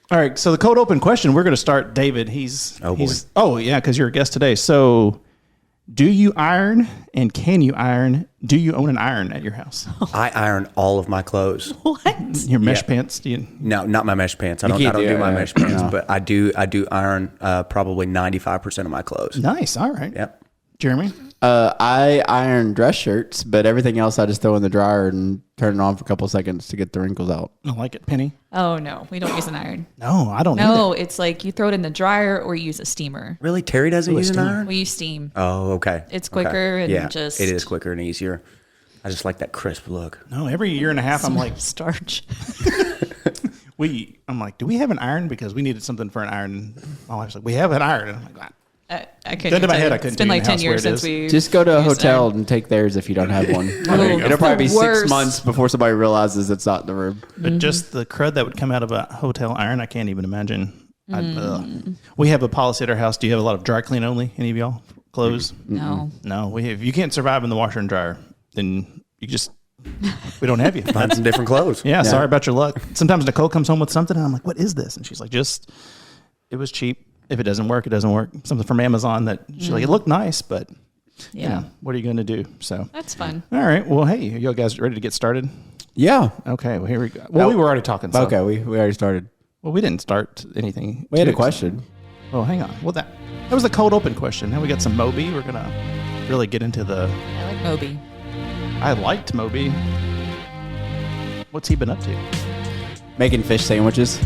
All right, so the cold open question, we're going to start, David. Oh, yeah, because you're a guest today. So do you iron, and can you iron? Do you own an iron at your house? I iron all of my clothes. What? Your mesh pants? No, not my mesh pants. I don't do my mesh pants, but I do iron probably 95% of my clothes. Nice. All right. Yep. Jeremy? I iron dress shirts, but everything else I just throw in the dryer and turn it on for a couple of seconds to get the wrinkles out. I like it. Penny? Oh, no. We don't use an iron. No, I don't No, either. it's like you throw it in the dryer or you use a steamer. Really? Terry doesn't use an iron? We use steam. Oh, okay. It's quicker and just... it is quicker and easier. I just like that crisp look. No, every year and a half, I'm like... Starch. I'm like, do we have an iron? Because we needed something for an iron. My wife's like, we have an iron. And I'm like, I couldn't. In my head, I couldn't. It's been like 10 years since we just go to a hotel and take theirs if you don't have one. It'll probably be 6 months before somebody realizes it's not in the room. But just the crud that would come out of a hotel iron, I can't even imagine. We have a policy at our house. Do you have a lot of dry clean only? Any of y'all clothes? No. No. If you can't survive in the washer and dryer, then we don't have you. Find some different clothes. Yeah. Sorry about your luck. Sometimes Nicole comes home with something and I'm like, what is this? And she's like, it was cheap. If it doesn't work, it doesn't work. Something from Amazon that she's like, it looked nice, but what are you going to do? So that's fun. All right. Well, hey, you guys ready to get started? Yeah. Okay. Well, here we go. Well, we were already talking. So. Okay. We already started. Well, we didn't start anything. We had a question. Oh, hang on. Well, that was the cold open question. Now we got some Moby. We're going to really get into I like Moby. I liked Moby. What's he been up to? Making fish sandwiches.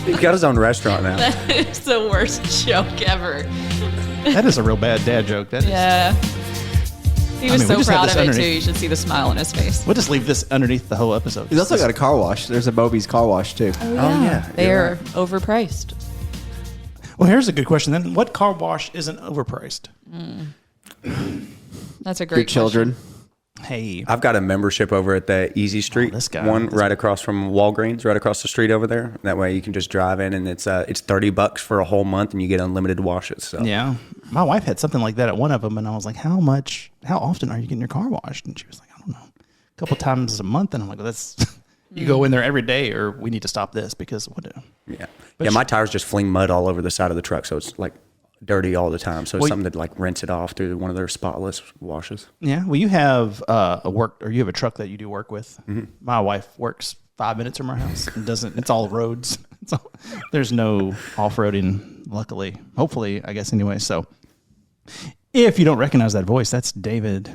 He's got his own restaurant now. That is the worst joke ever. That is a real bad dad joke. That is. Yeah. He was so just proud had of this it, too. underneath. You should see the smile on his face. We'll just leave this underneath the whole episode. He's also got a car wash. There's a Moby's car wash, too. Oh, yeah. They're overpriced. Well, here's a good question then. What car wash isn't overpriced? That's a great Your children. Hey. I've got a membership over at the Easy Street this guy. one right across from Walgreens, right across the street over there. That way you can just drive in and it's $30 for a whole month and you get unlimited washes. So. Yeah. My wife had something like that at one of them and I was like, how often are you getting your car washed? And she was like, I don't know, a couple times a month. And I'm like, well, you go in there every day or we need to stop this because what? Yeah. My tires just fling mud all over the side of the truck. So it's like dirty all the time. So it's something to like rinse it off through one of their spotless washes. Yeah. Well, you have you have a truck that you do work with. Mm-hmm. My wife works 5 minutes from our house and it's all roads. There's no off-roading, luckily, hopefully, I guess anyway. So if you don't recognize that voice, that's David.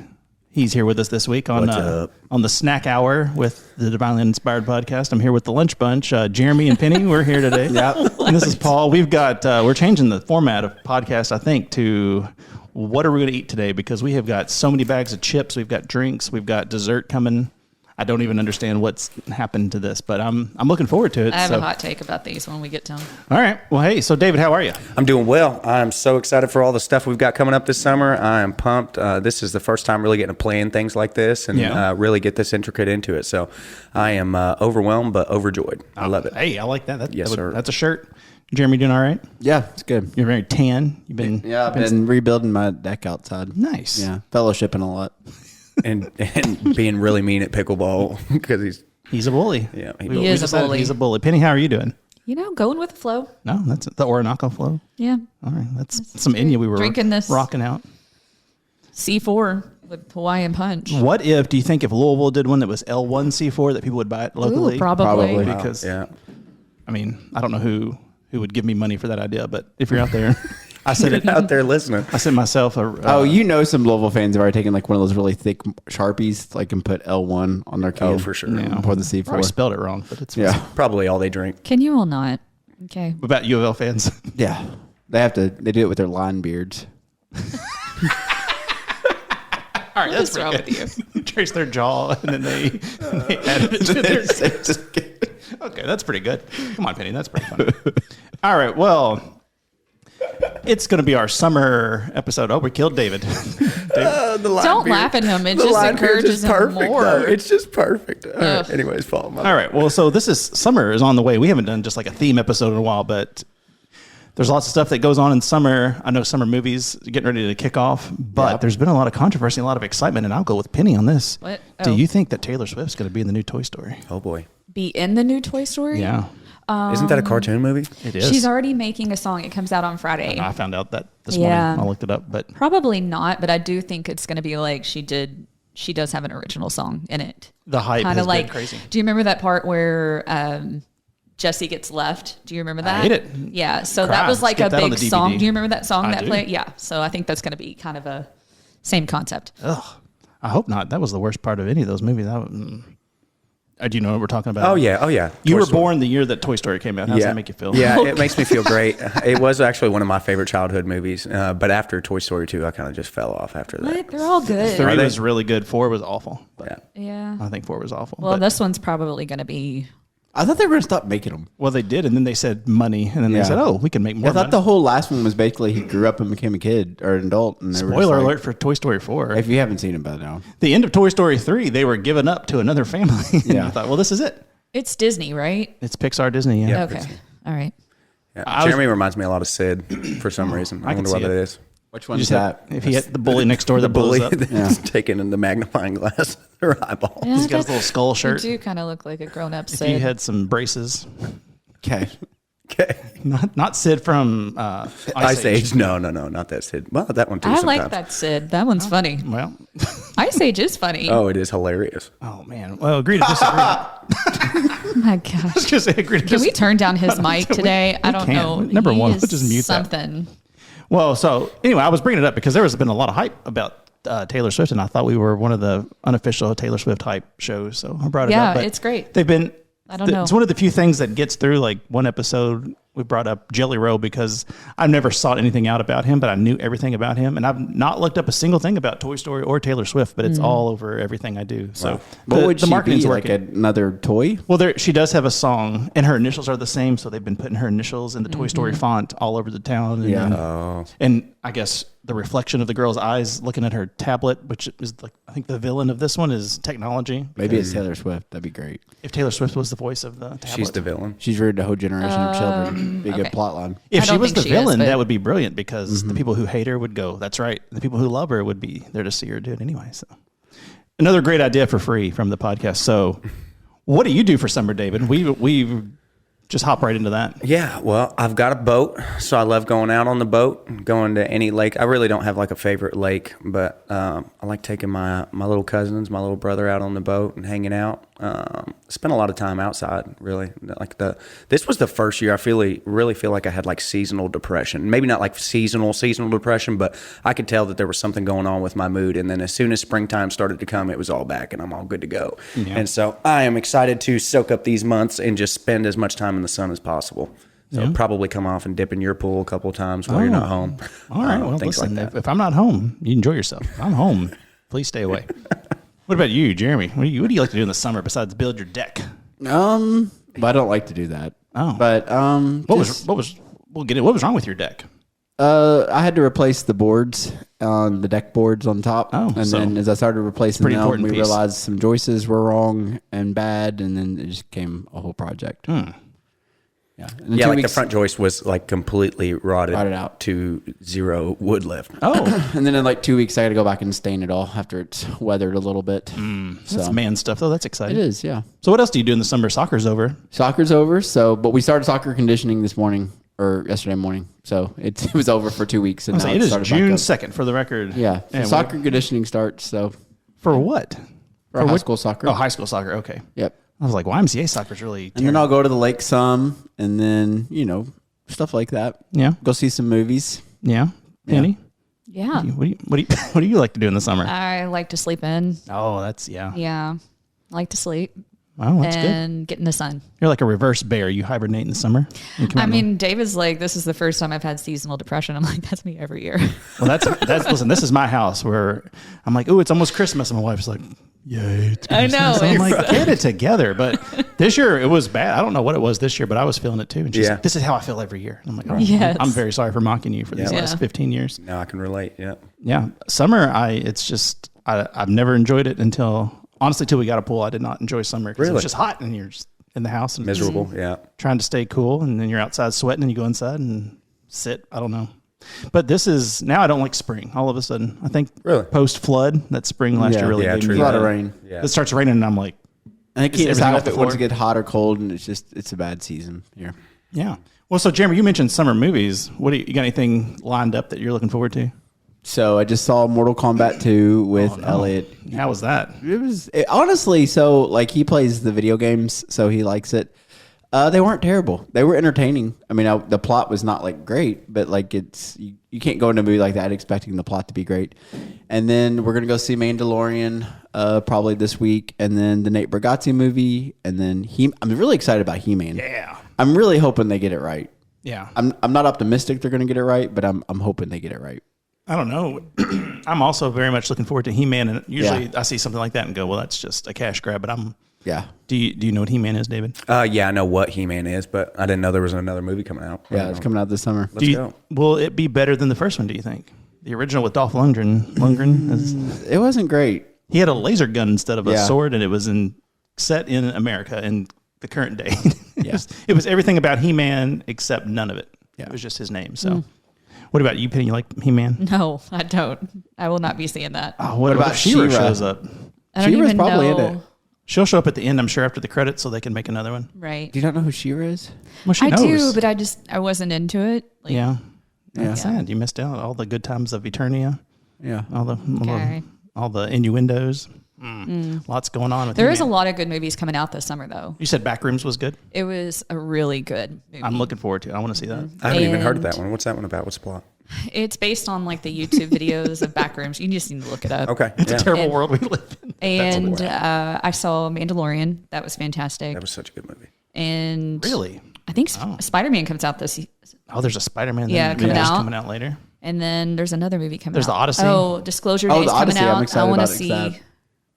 He's here with us this week on the snack hour with the Divinely Uninspired podcast. I'm here with the lunch bunch, Jeremy and Penny. We're here today. And this is Paul. We've got we're changing the format of podcast, I think, to what are we going to eat today? Because we have got so many bags of chips. We've got drinks. We've got dessert coming. I don't even understand what's happened to this, but I'm looking forward to it. I have a hot take about these when we get to them. All right. Well, hey, so David, how are you? I'm doing well. I'm so excited for all the stuff we've got coming up this summer. I am pumped. This is the first time really getting to plan things like this and really get this intricate into it. So I am overwhelmed but overjoyed. I love it. Hey, I like that. Yes, sir. That's a shirt. Jeremy, doing all right? Yeah, it's good. You're very tan. I've been rebuilding my deck outside. Nice. Yeah, fellowshipping a lot. and being really mean at pickleball because he's a bully. Yeah, he is a bully. He's a bully. Penny, how are you doing? Going with the flow. No, that's the Orinoco flow. Yeah. All right, that's some Inya we were drinking this rocking out. C4 with Hawaiian punch. Do you think if Louisville did one that was L1 C4 that people would buy it locally? Ooh, probably. Because I mean, I don't know who would give me money for that idea, but if you're out there. I said it out there listening. I sent myself some Louisville fans have already taken like one of those really thick Sharpies, like and put L1 on their can. Oh, for sure. Yeah. For the C4. I spelled it wrong, but it's probably all they drink. Can you all not? Okay. What about U of L fans? Yeah. They do it with their line beards. All right, that's wrong with you. Trace their jaw and then they add it to their Okay, that's pretty good. Come on, Penny, that's pretty funny. All right, well, it's going to be our summer episode. Oh, we killed David. Don't laugh at him. It just encourages him more. Though. It's just perfect. All right. Anyways, follow my All right, well, so summer is on the way. We haven't done just like a theme episode in a while, but there's lots of stuff that goes on in summer. I know summer movies are getting ready to kick off, but there's been a lot of controversy, a lot of excitement, and I'll go with Penny on this. What? Do you think that Taylor Swift's going to be in the new Toy Story? Oh, boy. Be in the new Toy Story? Yeah. Isn't that a cartoon movie? It is. She's already making a song. It comes out on Friday. I found out that this morning. I looked it up, but probably not. But I do think it's going to be like she does have an original song in it. The hype has been crazy. Do you remember that part where Jesse gets left? Do you remember that? I hate it. Yeah. So that was like a big song. Do you remember that song that played? Yeah. So I think that's going to be kind of a same concept. Ugh. I hope not. That was the worst part of any of those movies. Do you know what we're talking about? Oh yeah. You were born the year that Toy Story came out. How does that make you feel? Yeah, it makes me feel great. It was actually one of my favorite childhood movies. But after Toy Story 2, I kind of just fell off after that. What? They're all good. 3 was really good. 4 was awful. But yeah. I think 4 was awful. Well, this one's probably going to be. I thought they were going to stop making them. Well, they did, and then they said money, and then they said, "Oh, we can make more." I thought the whole last one was basically he grew up and became a kid or an adult. And Spoiler alert for Toy Story 4. If you haven't seen it by now, the end of Toy Story 3, they were given up to another family. Yeah, I thought, well, this is it. It's Disney, right? It's Pixar Disney. Yeah. Okay. All right. Yeah. Jeremy reminds me a lot of Sid for some reason. I wonder what that is. Which one's that? If he had the bully next door, The that bully blows up. that's taking in the magnifying glass her eyeball. Yeah, He's got his little skull shirt. You do kind of look like a grown-up If Sid. you had some braces. Okay. Okay. Not Sid from Ice Age. No, not that Sid. Well, that one too. I sometimes. like that Sid. That one's funny. Well, Ice Age is funny. Oh, it is hilarious. oh man. Well, agree to disagree. Oh my gosh. Just agree to Can we turn down his mic today? I don't can. know. Number He one, is let's just mute that. something. Well, so anyway, I was bringing it up because there has been a lot of hype about Taylor Swift, and I thought we were one of the unofficial Taylor Swift hype shows, so I brought it up. Yeah, But it's great. They've been. I don't know. It's one of the few things that gets through. Like one episode, we brought up Jelly Roll because I never sought anything out about him, but I knew everything about him, and I've not looked up a single thing about Toy Story or Taylor Swift, but it's all over everything I do. So What would the she marketing's be, working. like another toy? Well, she does have a song, and her initials are the same, so they've been putting her initials in the Toy Story font all over the town. And, and I guess the reflection of the girl's eyes looking at her tablet, which is like I think the villain of this one is technology. Maybe it's Taylor Swift. That'd be great. If Taylor Swift was the voice of the tablet, She's the villain. She's ruined a whole generation of children. Be a good plot line. If I she don't was the think she is, villain, but- that would be brilliant because the people who hate her would go, "That's right." And the people who love her would be there to see her do it anyway. So, another great idea for free from the podcast. So, what do you do for summer, David? We just hop right into that. Yeah, well, I've got a boat, so I love going out on the boat, going to any lake. I really don't have like a favorite lake, but I like taking my little cousins, my little brother out on the boat and hanging out. Spent a lot of time outside, really. This was the first year I really feel like I had like seasonal depression. Maybe not like seasonal depression, but I could tell that there was something going on with my mood. And then as soon as springtime started to come, it was all back and I'm all good to go. Yeah. And so I am excited to soak up these months and just spend as much time in the sun as possible. So probably come off and dip in your pool a couple of times while you're not home. All right. Well, things listen, like that. if I'm not home, you enjoy yourself. If I'm home, please stay away. What about you, Jeremy? What do you like to do in the summer besides build your deck? But I don't like to do that. Oh. But What was wrong with your deck? I had to replace the boards on the deck boards on top. Oh, and so then as I started replacing pretty them, important we piece. realized some joists were wrong and bad, and then it just became a whole project. Yeah, and Yeah, like the front joist was like completely rotted out to zero wood left. Oh, and then in like 2 weeks, I got to go back and stain it all after it's weathered a little bit. that's man stuff though. That's exciting. It is, yeah. So what else do you do in the summer? Soccer's over. Soccer's over, but we started soccer conditioning this morning or yesterday morning, so it was over for 2 weeks. And now It is started back June up. 2nd for the record. Yeah, And soccer conditioning starts. So for what? for high school soccer. Oh, high school soccer. Okay. Yep. I was like, YMCA soccer's really. And then I'll go to the lake some, and then stuff like that. Yeah. Go see some movies. Yeah. Penny. Yeah. What do you like to do in the summer? I like to sleep in. Oh, that's yeah. Yeah. I like to sleep Oh, that's good. and get in the sun. You're like a reverse bear. You hibernate in the summer. I mean, David's like, this is the first time I've had seasonal depression. I'm like, that's me every year. Well, that's listen. This is my house where I'm like, oh, it's almost Christmas, and my wife's like, yay, it's Christmas. I know. I'm like, get it together. But this year it was bad. I don't know what it was this year, but I was feeling it too. And she's like, this is how I feel every year. And I'm like, oh, Yes. I'm very sorry for mocking you for these last 15 years. Now I can relate. Yeah. Yeah, summer. I've never enjoyed it until we got a pool. I did not enjoy summer because it was just hot and you're just in the house and Miserable. Yeah. trying to stay cool, and then you're outside sweating and you go inside and sit. I don't know. But now I don't like spring. All of a sudden, I think Really? post flood, that spring last year really gave true. me A lot of rain. Yeah. It starts raining and I'm like, I can't decide if it wants to get hot or cold, and it's a bad season here. Yeah. Well, so Jeremy, you mentioned summer movies. You got anything lined up that you're looking forward to? So I just saw Mortal Kombat 2 with Elliot. How was that? Honestly, so like he plays the video games, so he likes it. They weren't terrible. They were entertaining. I mean, the plot was not like great, but like you can't go into a movie like that expecting the plot to be great. And then we're gonna go see Mandalorian probably this week, and then the Nate Bargatze movie, and then I'm really excited about He-Man. Yeah. I'm really hoping they get it right. Yeah. I'm not optimistic they're gonna get it right, but I'm hoping they get it right. I don't know. I'm also very much looking forward to He-Man, and usually I see something like that and go, well, that's just a cash grab. But Yeah. Do you know what He-Man is, David? Yeah, I know what He-Man is, but I didn't know there was another movie coming out. Yeah, it's coming out this summer. Let's go. Will it be better than the first one, do you think? The original with Dolph Lundgren? It wasn't great. He had a laser gun instead of a sword, and it was set in America in the current day. It was everything about He-Man except none of it. Yeah. It was just his name. So, What about you, Penny? You like He-Man? No, I don't. I will not be seeing that. Oh, what about She-Ra shows up? I don't She-Ra's even probably know. in it. She'll show up at the end, I'm sure, after the credits, so they can make another one. Right. Do you not know who She-Ra is? Well, she I knows. do, but I wasn't into it. Like, Yeah. That's sad. You missed out all the good times of Eternia. Yeah. All the innuendos. Lots going on with There is a He-Man. lot of good movies coming out this summer, though. You said Backrooms was good? It was a really good movie. I'm looking forward to it. I want to see that. I haven't even heard of And- that one. What's that one about? What's the plot? It's based on like the YouTube videos of Backrooms. You just need to look it up. Okay. It's a terrible And- world we live in. And I saw Mandalorian. That was fantastic. That was such a good movie. And Really? I think Spider-Man comes out this. Oh, there's a Spider-Man coming out. coming out later. And then there's another movie coming There's out. the Odyssey. Oh, Disclosure Day is the coming Odyssey. I'm out. excited I want to about it, see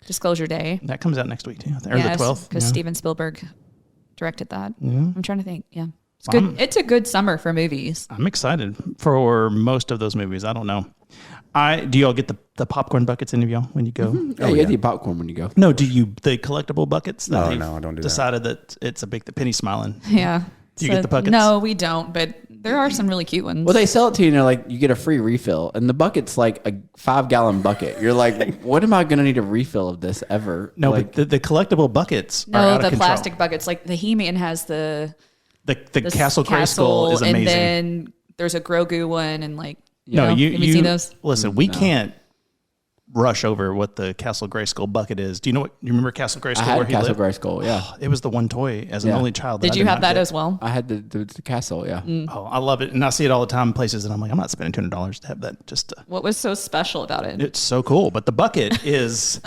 Disclosure Day. That comes out next week, too. Or the 12th. because Steven Spielberg directed that. I'm trying to think. Yeah. It's good. It's a good summer for movies. I'm excited for most of those movies. I don't know. Do y'all get the popcorn buckets, any of y'all, when you go? Yeah, you eat popcorn when you go. No, do you the collectible buckets? No, I don't do that. Decided that it's a big. The Penny's smiling. Yeah. Do you get the buckets? No, we don't, but there are some really cute ones. Well, they sell it to you and they're like, you get a free refill. And the bucket's like a 5-gallon bucket. You're like, what am I going to need a refill of this ever? No, like, but the collectible buckets are out the of control. plastic buckets. Like the He-Man has the Castle Grayskull is amazing. and then there's a Grogu one, and like No, have you seen those? Listen, we can't rush over what the Castle Grayskull bucket is. Do you know what? You remember Castle Grayskull? I had where a he Castle lived? Grayskull, yeah. It was the one toy as an only child. Did I you did have not that get. as well? I had the castle, yeah. Oh, I love it, and I see it all the time in places, and I'm like, I'm not spending $200 to have that. Just What was so special about it? it's so cool. But the bucket is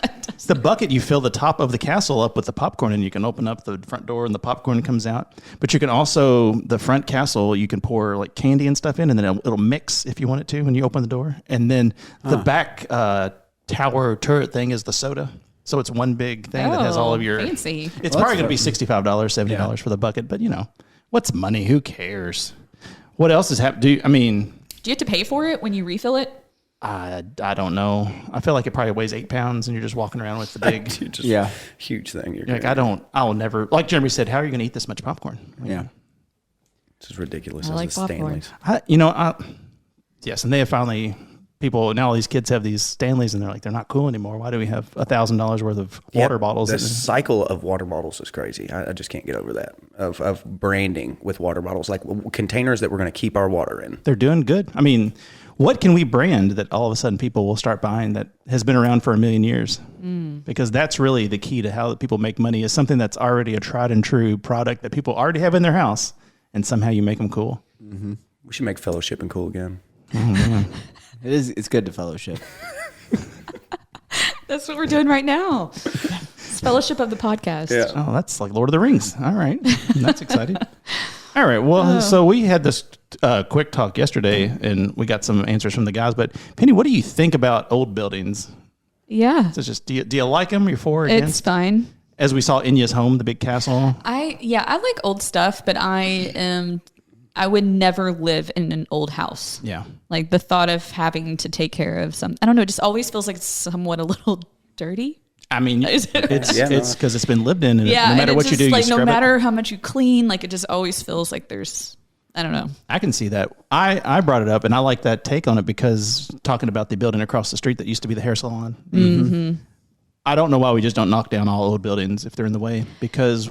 the bucket. You fill the top of the castle up with the popcorn, and you can open up the front door, and the popcorn comes out. But you can also the front castle. You can pour like candy and stuff in, and then it'll mix if you want it to when you open the door. And then the back tower turret thing is the soda. So it's one big thing that has all of your fancy. It's probably going to be $65, $70 for the bucket, but you know, what's money? Who cares? What else is happening? Do you have to pay for it when you refill it? I don't know. I feel like it probably weighs 8 pounds, and you're just walking around with the big. Huge thing. You're Like I'll never. Like Jeremy said, how are you going to eat this much popcorn? Yeah. This is ridiculous. I like popcorn. Stanleys. Yes, and they have finally. People now, all these kids have these Stanleys, and they're like, they're not cool anymore. Why do we have $1,000 worth of water bottles? The cycle of water bottles is crazy. I just can't get over that of branding with water bottles, like containers that we're going to keep our water in. They're doing good. I mean, what can we brand that all of a sudden people will start buying that has been around for 1,000,000 years? Because that's really the key to how people make money is something that's already a tried and true product that people already have in their house, and somehow you make them cool. Mm-hmm. We should make fellowship and cool again. Oh, man. It's good to fellowship. That's what we're doing right now. It's fellowship of the podcast. Yeah. Oh, that's like Lord of the Rings. All right. That's exciting. All right. Well, so we had this quick talk yesterday, and we got some answers from the guys. But Penny, what do you think about old buildings? Yeah. So it's just, do you like them? You're for or against? It's fine. As we saw Inya's home, the big castle. I like old stuff, but I would never live in an old house. Yeah. Like the thought of having to take care of I don't know, it just always feels like it's somewhat a little dirty. I mean, it's because it's been lived in, and Yeah, no matter and what it's you do, just, like, you no scrub matter it. how much you clean, like it just always feels like there's, I don't know. I can see that. I brought it up, and I like that take on it because talking about the building across the street that used to be the hair salon. Mm-hmm. I don't know why we just don't knock down all old buildings if they're in the way, because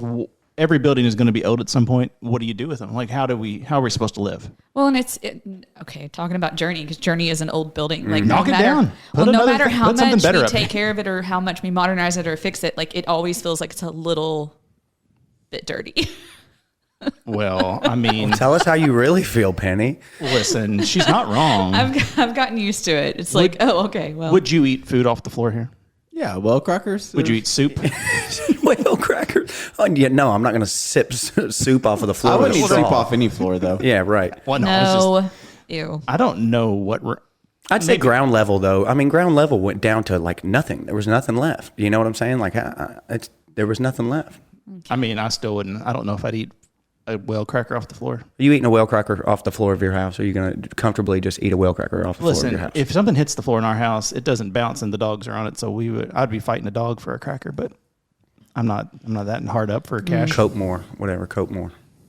every building is going to be old at some point. What do you do with them? Like, how are we supposed to live? Well, and okay, talking about Journey, because Journey is an old building. Like, knock it down. No matter how much we take care of it or how much we modernize it or fix it, like, it always feels like it's a little bit dirty. Well, I mean, tell us how you really feel, Penny. Listen, she's not wrong. I've gotten used to it. It's like, oh, okay. Well, would you eat food off the floor here? Yeah, whale crackers. Would you eat soup? Whale crackers? Oh, yeah, no, I'm not going to sip soup off of the floor. I wouldn't eat soup off any floor, though. Yeah, right. Well, no. Ew. I don't know what I'd say ground level, though. I mean, ground level went down to like nothing. There was nothing left. You know what I'm saying? Like, there was nothing left. I mean, I still wouldn't. I don't know if I'd eat a whale cracker off the floor. Are you eating a whale cracker off the floor of your house, or are you going to comfortably just eat a whale cracker off the floor of your house? If something hits the floor in our house, it doesn't bounce and the dogs are on it. So I'd be fighting a dog for a cracker, but I'm not that hard up for cash. Cope more.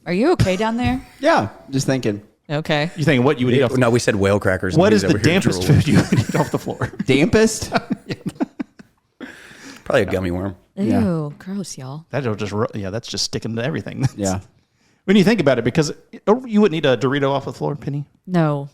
Are you okay down there? Yeah, just thinking. Okay. You thinking what you would eat off? No, we said whale crackers. What is the dampest food you would eat off the floor? Dampest? Probably a gummy worm. Ew, gross, y'all. That's just sticking to everything. Yeah. When you think about it, because you wouldn't eat a Dorito off the floor, Penny? No.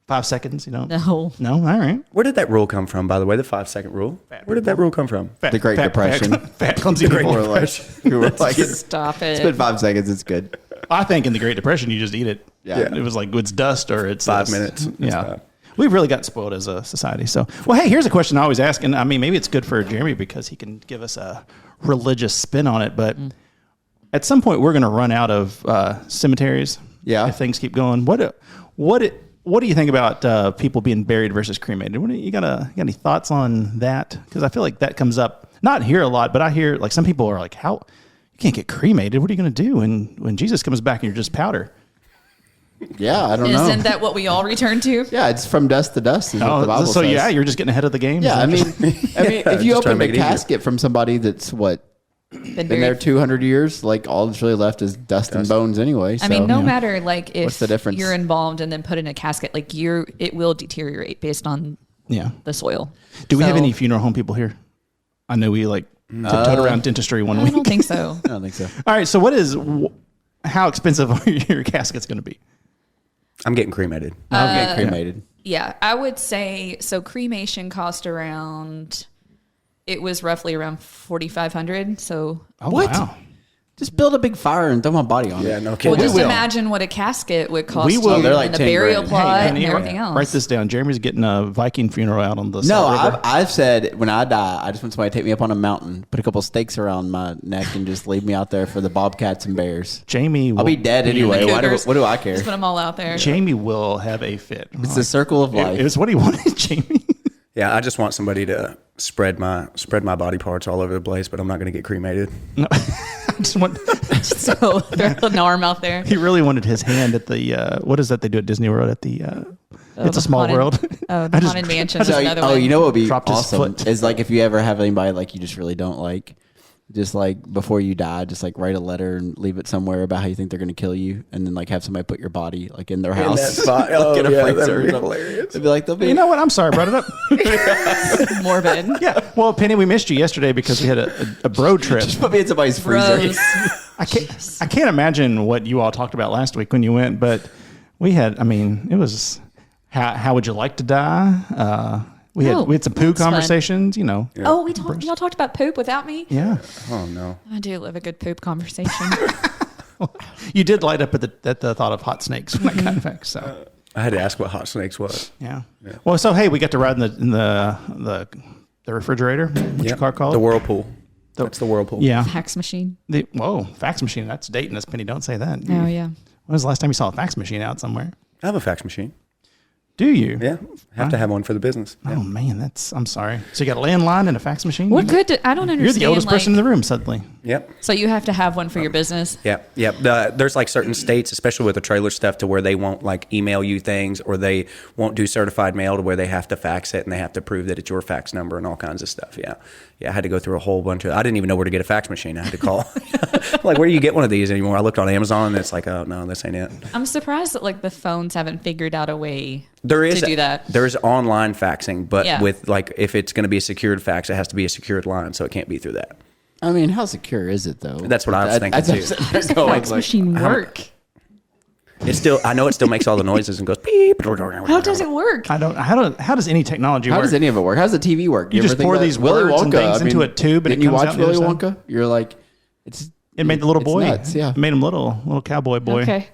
5 seconds, No. No? All right. Where did that rule come from, by the way, the 5-second rule? Where did that rule come from? The Great Depression. Fat clumsy people are like, Stop it. It's been 5 seconds. It's good. I think in the Great Depression, you just eat it. Yeah. It was like, it's dust or it's 5 minutes. Yeah. We've really gotten spoiled as a society. So, well, hey, here's a question I always ask. And I mean, maybe it's good for Jeremy because he can give us a religious spin on it. But at some point, we're going to run out of cemeteries. Yeah. If things keep going. What do you think about people being buried versus cremated? You got any thoughts on that? Because I feel like that comes up, not here a lot, but I hear like some people are like, how you can't get cremated? What are you going to do when Jesus comes back and you're just powder? Yeah, I don't know. Isn't that what we all return to? Yeah, it's from dust to dust. Is what the Bible says. Yeah, you're just getting ahead of the game. Yeah, I mean, if you open a casket from somebody that's been there 200 years, like all that's really left is dust and bones anyway. So. I mean, no matter like if what's the difference? You're embalmed and then put in a casket, like it will deteriorate based on the soil. Do we have any funeral home people here? I know we tiptoed around dentistry one week. I don't think so. I don't think so. All right, so how expensive are your caskets going to be? I'm getting cremated. I'm getting cremated. Yeah, I would say so. Cremation cost roughly around $4,500. So what? Wow. Just build a big fire and throw my body on it. Yeah, no kidding. Well, just imagine what a casket would cost you They're like and the burial plot and everything else. Write this down. Jeremy's getting a Viking funeral out on the I've said when I die, I just want somebody to take me up on a mountain, put a couple stakes around my neck, and just leave me out there for the bobcats and bears. I'll be dead anyway. What do I care? Just put them all out there. Jamie will have a fit. It's the circle of life. It was what he wanted, Jamie. Yeah, I just want somebody to spread my body parts all over the place, but I'm not going to get cremated. No, I just want. So throw an arm out there. He really wanted his hand at the what is that they do at Disney World at the It's a Small World. Oh, the Haunted Mansion is another one. Oh, you know what would be awesome is like if you ever have anybody like you just really don't like, just like before you die, just like write a letter and leave it somewhere about how you think they're going to kill you, and then like have somebody put your body like in their house. In that spot. Oh, get a yeah, freezer that'd be hilarious. They'll be like, you know what? I'm sorry I brought it up. Morbid. Yeah. Well, Penny, we missed you yesterday because we had a bro trip. Just put me in somebody's freezer. I can't imagine what you all talked about last week when you went, but we had. I mean, it was how would you like to die? We had some poo conversations, fun. you know. Yeah. Oh, y'all talked about poop without me? Yeah. Oh no. I do love a good poop conversation. You did light up at the thought of hot snakes, that kind of fact. So I had to ask what hot snakes was. Yeah. Well, so hey, we got to ride in the refrigerator. What's your car called? The Whirlpool. That's the Whirlpool. Yeah. Fax machine. Fax machine. That's dating us, Penny. Don't say that. Oh yeah. When was the last time you saw a fax machine out somewhere? I have a fax machine. Do you? Yeah. Have to have one for the business. Yeah. Oh man, I'm sorry. So you got a landline and a fax machine? What good? I don't understand. You're the oldest person in the room suddenly. Yep. So you have to have one for your business? Yep. There's like certain states, especially with the trailer stuff, to where they won't like email you things, or they won't do certified mail, to where they have to fax it and they have to prove that it's your fax number and all kinds of stuff. Yeah. I had to go through a whole bunch of, I didn't even know where to get a fax machine. I had to call. Like, where do you get one of these anymore? I looked on Amazon and it's like, oh no, this ain't it. I'm surprised that like the phones haven't figured out a way to do that. There's online faxing, but with like, if it's going to be a secured fax, it has to be a secured line, so it can't be through that. I mean, how secure is it though? That's what I was thinking too. How does the fax machine work? I know it still makes all the noises and goes beep. How does it work? How does any technology work? How does any of it work? How does the TV work? You just pour these words and things into a tube, and it comes out the other side? Didn't you watch Willy Wonka? You're like, it made the little boy. Nuts, yeah. It made him little cowboy boy. Okay.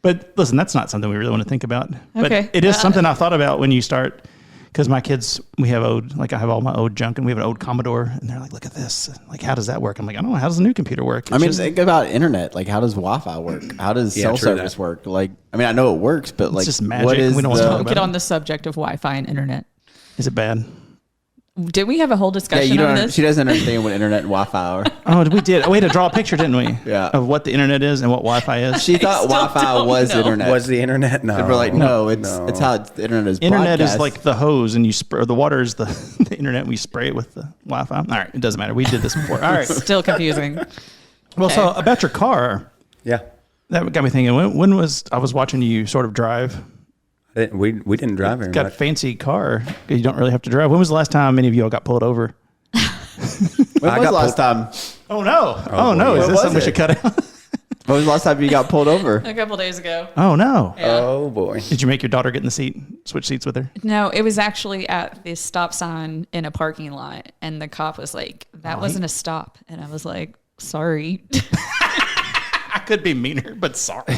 But listen, that's not something we really want to think about. But Okay. it is something I thought about when you start, because my kids, I have all my old junk, and we have an old Commodore, and they're like, look at this. Like, how does that work? I'm like, I don't know. How does the new computer work? Think about internet. Like, how does Wi-Fi work? How does cell service work? Like, I know it works, but like, it's just magic. What is we don't want to talk about Get on the subject of Wi-Fi and internet. Is it bad? Did we have a whole discussion on this? She doesn't understand what internet and Wi-Fi are. Oh, we did. We had to draw a picture, didn't we? Yeah. Of what the internet is and what Wi-Fi is. She thought Wi-Fi was internet. Was the internet? No. And we're like, no, it's how the internet is. Internet broadcast. is like the hose, and you spray, or the water is the internet, and we spray it with the Wi-Fi. All right, it doesn't matter. We did this before. All right. Still confusing. Well, so about your car. Yeah. That got me thinking. When was I was watching you sort of drive? We didn't drive very Got much. a fancy car. You don't really have to drive. When was the last time any of you all got pulled over? When was the last time? Oh no! Oh no! Is this something we should cut out? When was the last time you got pulled over? A couple days ago. Oh no! Yeah. Oh boy! Did you make your daughter get in the seat, switch seats with her? No, it was actually at the stop sign in a parking lot, and the cop was like, "That wasn't a stop," and I was like, "Sorry." I could be meaner, but sorry.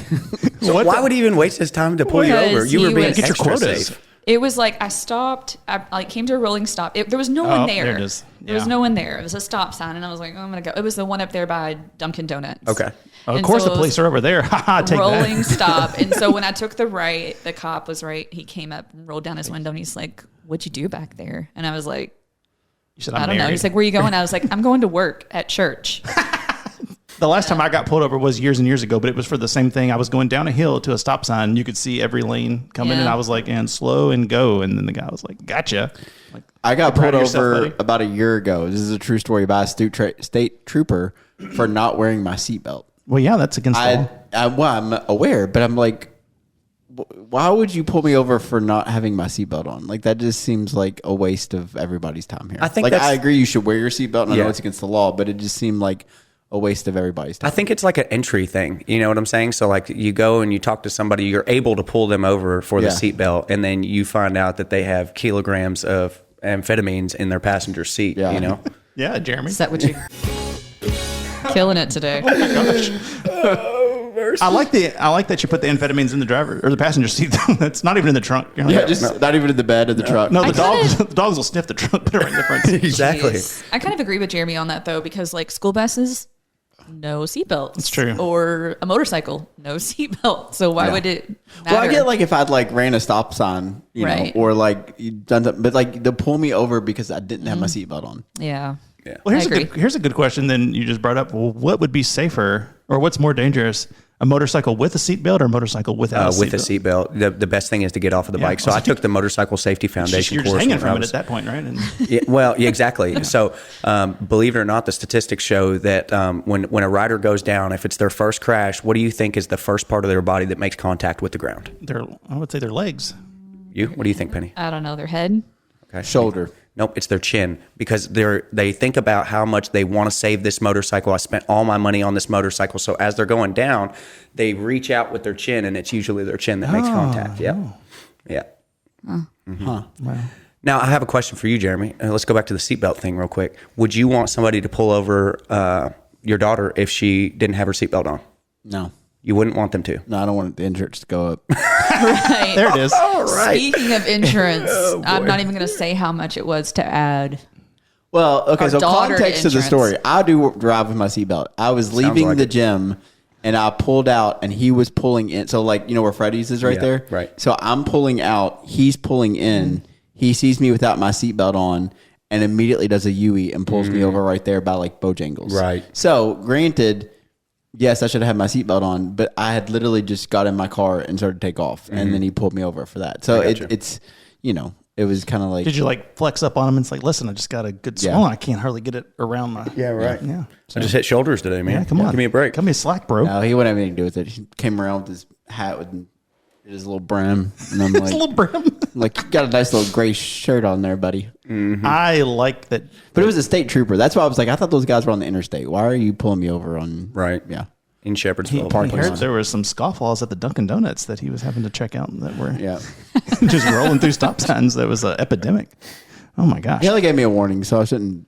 So why would he even waste his time to pull you over? You were being get your extra quotas. safe. It was like I stopped. I came to a rolling stop. There was no one there. There it is. There was no one there. It was a stop sign, and I was like, "Oh, I'm gonna go." It was the one up there by Dunkin' Donuts. Okay. Of course, the police are over there. Take rolling that. stop. And so when I took the right, the cop was right. He came up and rolled down his window, and he's like, "What'd you do back there?" And I was like, You said, "I don't know." He's like, "Where are you going?" I was like, "I'm going to work at church." The last time I got pulled over was years and years ago, but it was for the same thing. I was going down a hill to a stop sign. And you could see every lane coming, and I was like, "And slow and go." And then the guy was like, "Gotcha." Like, I got pulled over about a year ago. This is a true story by a state trooper for not wearing my seatbelt. Well, yeah, that's against the law. Well, I'm aware, but I'm like, why would you pull me over for not having my seatbelt on? Like, that just seems like a waste of everybody's time here. I think I agree you should wear your seatbelt, and I Yeah. know it's against the law, but it just seemed like a waste of everybody's time. I think it's like an entry thing. You know what I'm saying? So like you go and you talk to somebody, you're able to pull them over for the seatbelt, and then you find out that they have kilograms of amphetamines in their passenger seat. Yeah. You know? Yeah, Jeremy. Is that what you killing it today? Oh my gosh. I like that you put the amphetamines in the driver or the passenger seat. That's not even in the trunk. You're like, Not even in the bed of the truck. No, the dogs will sniff the trunk, put it right in the front seat. Exactly. Jeez. I kind of agree with Jeremy on that though, because like school buses, no seatbelts. It's true. Or a motorcycle, no seatbelt. So why would it matter? Well, I get like if I'd like ran a stop sign, you know, or like you done something, but like to pull me over because I didn't have my seatbelt on. Yeah. Well, here's a good question. Then you just brought up. Well, what would be safer, or what's more dangerous? A motorcycle with a seatbelt or a motorcycle without a seatbelt? With a seatbelt. The best thing is to get off of the bike. So I took the Motorcycle Safety Foundation You're course. just hanging from it at that point, right? And Yeah, exactly. So believe it or not, the statistics show that when a rider goes down, if it's their first crash, what do you think is the first part of their body that makes contact with the ground? I would say their legs. What do you think, Penny? I don't know, their head. Okay. Shoulder. Nope, it's their chin, because they think about how much they want to save this motorcycle. I spent all my money on this motorcycle. So as they're going down, they reach out with their chin, and it's usually their chin that makes contact. Yeah. Yeah. Mm-hmm. Wow. Now, I have a question for you, Jeremy. Let's go back to the seatbelt thing real quick. Would you want somebody to pull over your daughter if she didn't have her seatbelt on? No. You wouldn't want them to? No, I don't want the insurance to go up. Right. There it is. All right. Speaking of insurance, I'm not even going to say how much it was to add. Well, okay, Our so daughter context to the insurance. story. I do drive with my seatbelt. I was leaving like the it. gym, and I pulled out, and he was pulling in. So, like, you know where Freddy's is right Yeah, there? right. So I'm pulling out. He's pulling in. He sees me without my seatbelt on, and immediately does a UE and pulls me over right there by like Bojangles. Right. So granted, yes, I should have had my seatbelt on, but I had literally just got in my car and started to take off, and then he pulled me over for that. So it's it was kind of like. Did you like flex up on him and it's like, listen, I just got a good swell. I can't hardly get it around my. Yeah, right. Yeah. I just hit shoulders today, man. Yeah, come on. Give me a break. Cut me a slack, bro. No, he wouldn't have anything to do with it. He came around with his hat with his little brim, and I'm like, His little brim. like, you got a nice little gray shirt on there, buddy. I like that. But it was a state trooper. That's why I was like, I thought those guys were on the interstate. Why are you pulling me over on? Right. Yeah. In Shepherdsville. I heard there were some scofflaws at the Dunkin' Donuts that he was having to check out that were Yeah. just rolling through stop signs. That was an epidemic. Oh my gosh. He only gave me a warning, so I shouldn't,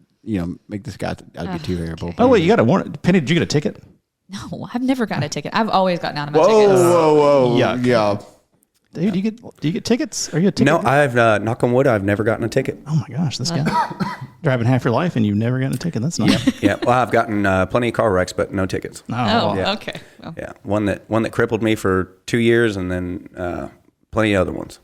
make this guy. I'd be too variable. Oh wait, you got a warning. Penny, did you get a ticket? No, I've never gotten a ticket. I've always gotten out of my tickets. Whoa. Yuck. Yeah. Dude, do you get tickets? Are you a ticket? No, I've knock on wood. I've never gotten a ticket. Oh my gosh, this guy driving half your life and you've never gotten a ticket. That's not. Yeah. Well, I've gotten plenty of car wrecks, but no tickets. Oh, yeah. okay. Well. Yeah. One that crippled me for 2 years, and then plenty of other ones.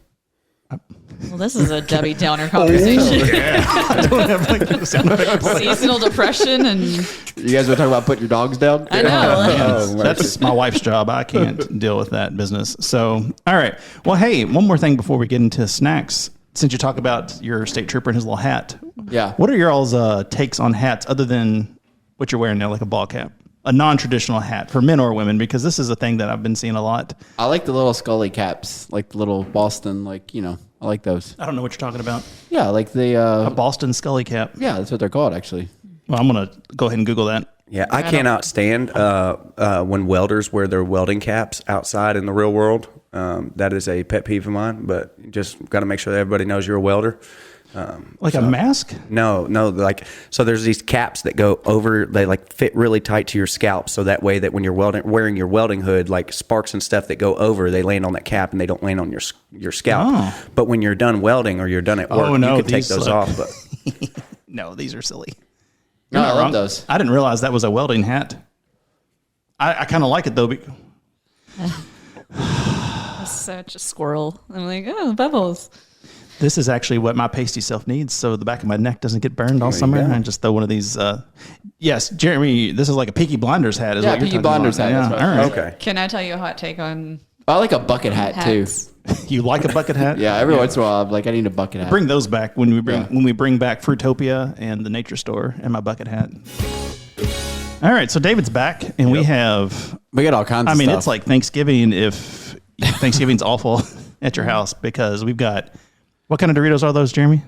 Well, this is a Debbie Downer conversation. I don't have like the sound effect. Seasonal depression and You guys want to talk about putting your dogs down? I know. That's my wife's job. I can't deal with that business. So, all right. Well, hey, one more thing before we get into snacks. Since you talk about your state trooper and his little hat, Yeah. what are your all's takes on hats other than what you're wearing now, like a ball cap? A non-traditional hat for men or women, because this is a thing that I've been seeing a lot. I like the little Scully caps, like the little Boston, I like those. I don't know what you're talking about. Yeah, like the. A Boston Scully cap. Yeah, that's what they're called, actually. Well, I'm going to go ahead and Google that. Yeah, I cannot stand when welders wear their welding caps outside in the real world. That is a pet peeve of mine, but you just got to make sure that everybody knows you're a welder. A mask? No, so there's these caps that go over, they like fit really tight to your scalp, so that way that when you're wearing your welding hood, like sparks and stuff that go over, they land on that cap and they don't land on your scalp. Oh. But when you're done welding or you're done at work, you can take those off. But No, these are silly. No, You're I not love wrong. those. I didn't realize that was a welding hat. I kind of like it though. Such a squirrel. I'm like, oh, bubbles. This is actually what my pasty self needs, so the back of my neck doesn't get burned all summer. And I just throw one of these. Yes, Jeremy, this is like a Peaky Blinders hat. Is Yeah, what you're Peaky talking Blinders about. hat, Yeah, that's all right. okay. Can I tell you a hot take on I like a bucket hat, hats? too. You like a bucket hat? Yeah, every once in a while, I'm like, I need a bucket hat. Bring those back when we bring back Fruitopia and the Nature Store and my bucket hat. All right, so David's back, and we have. We got all kinds of I mean, stuff. it's like Thanksgiving if Thanksgiving's awful at your house, because we've got. What kind of Doritos are those, Jeremy?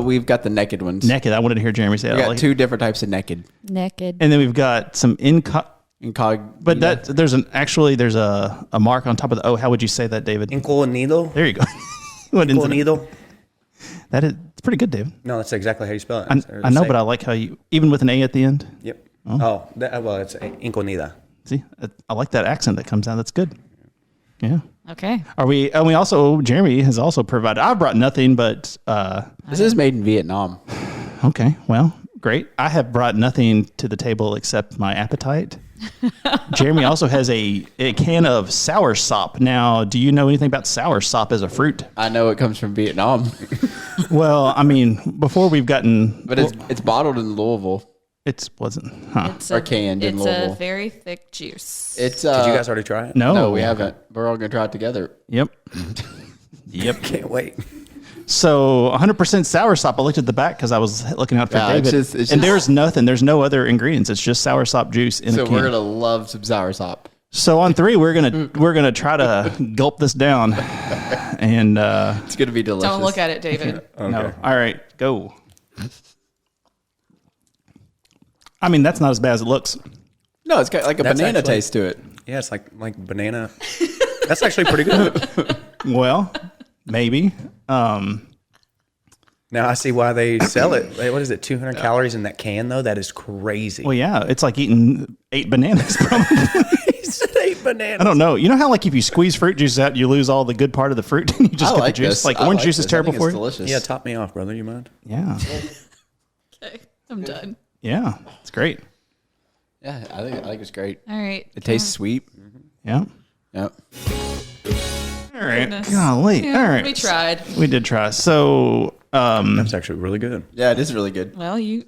We've got the naked ones. Naked. I wanted to hear Jeremy say We that. got two different types of naked. Naked. And then we've got some Incog. but there's a mark on top of the O. How would you say that, David? Incognito? There you go. Incognito? That is, it's pretty good, David. No, that's exactly how you spell it. I know, but I like how you, even with an A at the end. Yep. Well, it's incognita. See, I like that accent that comes out. That's good. Yeah. Okay. And we also, Jeremy has also provided, I brought nothing, but, This is made in Vietnam. okay, well, great. I have brought nothing to the table except my appetite. Jeremy also has a can of Soursop. Now, do you know anything about Soursop as a fruit? I know it comes from Vietnam, Well, I mean, before we've gotten, but it's bottled in Louisville. it wasn't, huh? It's Or canned in It's Louisville. a very thick juice. It's Did you guys already try it? No, No, we haven't. We're all gonna try it together. Yep. Yep. Can't wait. So 100% Soursop. I looked at the back because I was looking out for Yeah, David. it's just- and there's nothing. There's no other ingredients. It's just Soursop juice in So a can. we're gonna love some Soursop. So on 3, we're gonna try to gulp this down, and It's gonna be delicious. Don't look at it, David. no. All right, go. I mean, that's not as bad as it looks. No, it's got like a That's banana actually- taste to it. Yeah, it's like banana. That's actually pretty good. Well, maybe. Now I see why they sell it. What is it? 200 calories in that can, though. That is crazy. Well, yeah, it's like eating 8 bananas. Probably. He said 8 bananas. I don't know. You know how like if you squeeze fruit juice out, you lose all the good part of the fruit, and you just I get like the juice. this. Like I orange like juice is this. I terrible think for it's you. delicious. Yeah, top me off, brother. You mind? Yeah, Okay, I'm done. yeah, it's great. Yeah, I think it's great. All right. It tastes sweet. Yeah. Yep. All right. Goodness. Golly. Yeah, All right. we tried. We did try. So That's actually really good. Yeah, it is really good. Well, you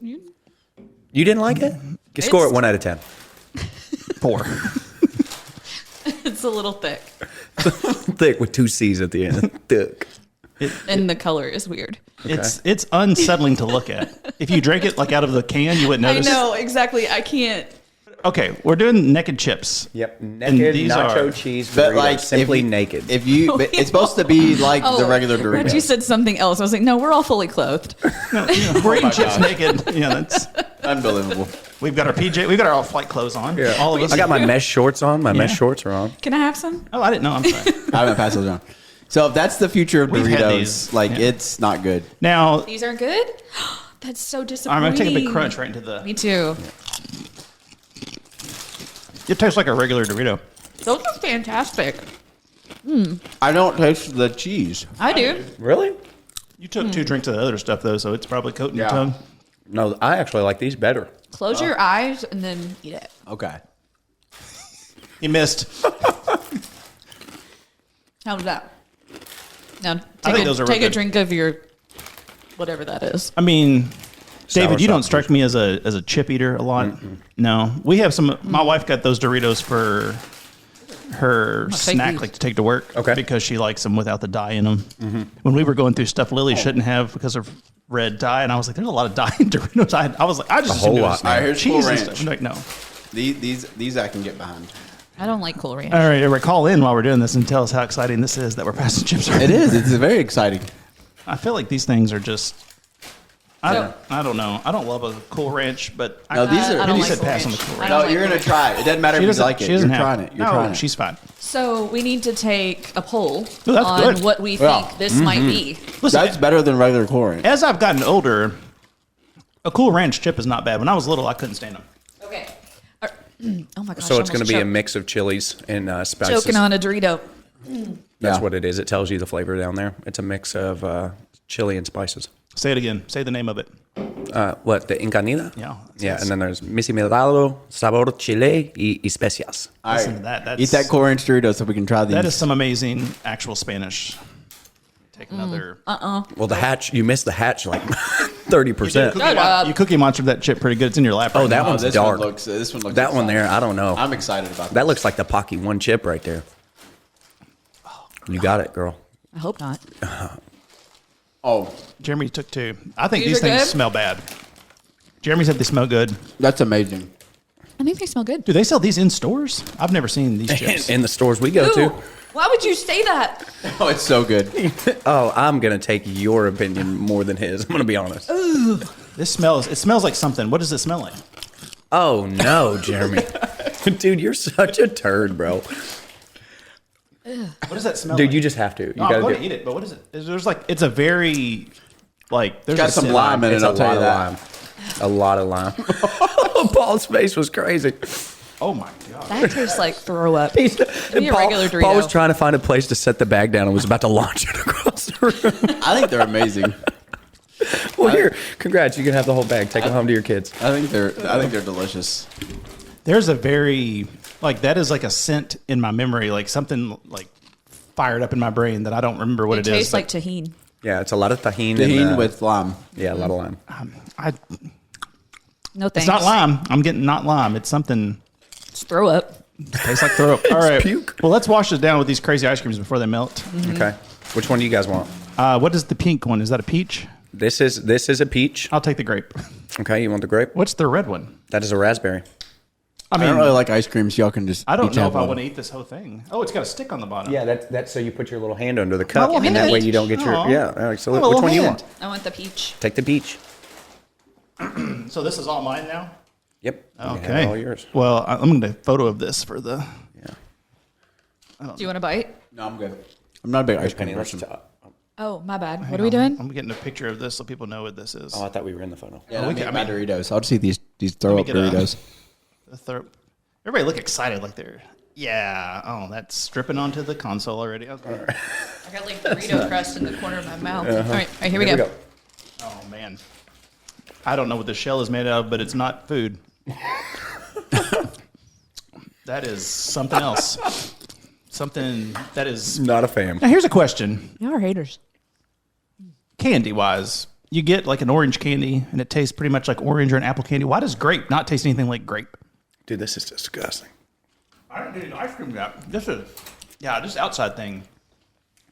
You didn't like it? You score it 1 out of 10. 4. it's a little thick. Thick with 2 C's at the end. Thick. And the color is weird. It's unsettling to look at. If you drank it like out of the can, you wouldn't notice. I know, exactly. I can't. Okay, we're doing naked chips. Yep. And Naked these nacho are- cheese But burrito. like Simply if you, naked. If you, but it's supposed to be like the regular But Doritos. you said something else. I was like, no, we're all fully clothed. We're eating chips naked. Yeah, that's. Unbelievable. We've got our PJ. We've got our flight clothes on. Yeah. All of us. I got my mesh shorts on. My mesh shorts are on. Can I have some? Oh, I didn't know. I'm sorry. I haven't passed those around. So if that's the future of We've had Doritos, these. like Yeah. it's not good. Now These are good? That's so disappointing. I'm gonna take a big crunch right into the. Me too. It tastes like a regular Dorito. Those are fantastic. I don't taste the cheese. I do. Really? You took 2 drinks of the other stuff though, so it's probably coating your Yeah. tongue. No, I actually like these better. Close your eyes and then eat it. Okay. You missed. How's that? Now, think those are real take a good. drink of your whatever that is. I mean, David, you Soursop. don't strike me as a chip eater a lot. No, we have some. My wife got those Doritos for her take snack, these. like to take to work. Okay. because she likes them without the dye in them. When we were going through stuff Lily shouldn't have because of red dye, and I was like, "There's a lot of dye in Doritos." I was like, "I just A whole assumed it lot, was man. All right, here's cheese Cool and Ranch. stuff." I'm like, no. These I can get behind. I don't like Cool Ranch. All right, everybody, call in while we're doing this and tell us how exciting this is that we're passing chips around. It is. It's very exciting. I feel like these things are just. So- I don't know. I don't love a Cool Ranch, but No, these are- I don't you like said Cool pass on Ranch. the Cool I Ranch. don't No, like you're Cool gonna Ranch. try it. It doesn't matter if you like it. She You're doesn't have trying it. it. You're No, trying it. she's fine. So we need to take a poll Oh, that's on good. what we Yeah. think this might be. Listen, That's better than regular Cool Ranch. as I've gotten older, a Cool Ranch chip is not bad. When I was little, I couldn't stand them. Okay. Oh my gosh. So it's I going to be a almost mix of chilies and spices. choked. Choking on a Dorito. That's Yeah. what it is. It tells you the flavor down there. It's a mix of chili and spices. Say it again. Say the name of it. What, the encanida? Yeah. Yeah, and then there's misimilado, sabor chile y especias. All Listen right. to that. That's, Eat that Cool Ranch Dorito so we can try these. That is some amazing actual Spanish. Take another. Well, the hatch, you missed the hatch like 30%. Shut up. You cookie monstered that chip pretty good. It's in your lap. Oh, right that now. one's this dark. One looks, this one looks. That one exciting. there, I don't know. I'm excited about That this. looks like the Pocky one chip right there. You got it, girl. I hope not. Oh, Jeremy took 2. I think These these are things good? smell bad. Jeremy said they smell good. that's amazing. I think they smell good. Do they sell these in stores? I've never seen these chips. In the stores we go Ooh, to. why would you say that? Oh, it's so good. Oh, I'm going to take your opinion more than his. I'm going to be honest. It smells like something. What does it smell like? Oh, no, Jeremy. Dude, you're such a turd, bro. What does that smell Dude, like? you just have to. You No, I'm gotta going do to eat it, but what is it? There's like, it's a very, like, there's Got a some scent. lime in it. It's I'll a tell lot you of that. lime. A lot of lime. Paul's face was crazy. Oh my God. That tastes like throw up. Give me a regular Dorito. Paul was trying to find a place to set the bag down and was about to launch it across the room. I think they're amazing. Well, here, congrats. You can have the whole bag. Take it home to your kids. I think they're delicious. There's a very, like, that is like a scent in my memory, like something like fired up in my brain that I don't remember what It it is. tastes but like tahini. Yeah, it's a lot of tahini. Tahini and, with lime. Yeah, a lot of lime. No thanks. It's not lime. I'm getting not lime. It's something. It's throw up. Tastes like throw up. All right. puke. Well, let's wash this down with these crazy ice creams before they melt. Okay. Which one do you guys want? What is the pink one? Is that a peach? This is a peach. I'll take the grape. Okay, you want the grape? What's the red one? That is a raspberry. I I mean, don't really like ice cream, so y'all can just. I don't each know have if I one. want to eat this whole thing. Oh, it's got a stick on the bottom. Yeah, that's so you put your little hand under the cup, little and that hand. way you don't get your Aw. yeah. I Absolutely. have a Which one do you little want? I want the peach. Take the peach. So this is all mine now? Yep. You can have Okay. it all yours. Well, I'm going to photo of this for the. Yeah. Do you want a bite? No, I'm good. I'm not a big ice cream Penny, let's person. talk. Oh, my bad. Hang What are we on. doing? I'm getting a picture of this so people know what this is. Oh, I thought we were in the photo. Yeah, we we can- can I my Doritos. I'll just eat these throw me up get a- Doritos. Everybody look excited like they're. Yeah. Oh, that's dripping onto the console already. Okay. I got like Dorito crust in the corner of my mouth. All right, here we go. Oh, man. I don't know what the shell is made out of, but it's not food. That is something else. Something that is. Not a fan. Now, here's a question. Y'all are haters. candy wise, you get like an orange candy and it tastes pretty much like orange or an apple candy. Why does grape not taste anything like grape? Dude, this is disgusting. I don't need an ice cream yet. This outside thing.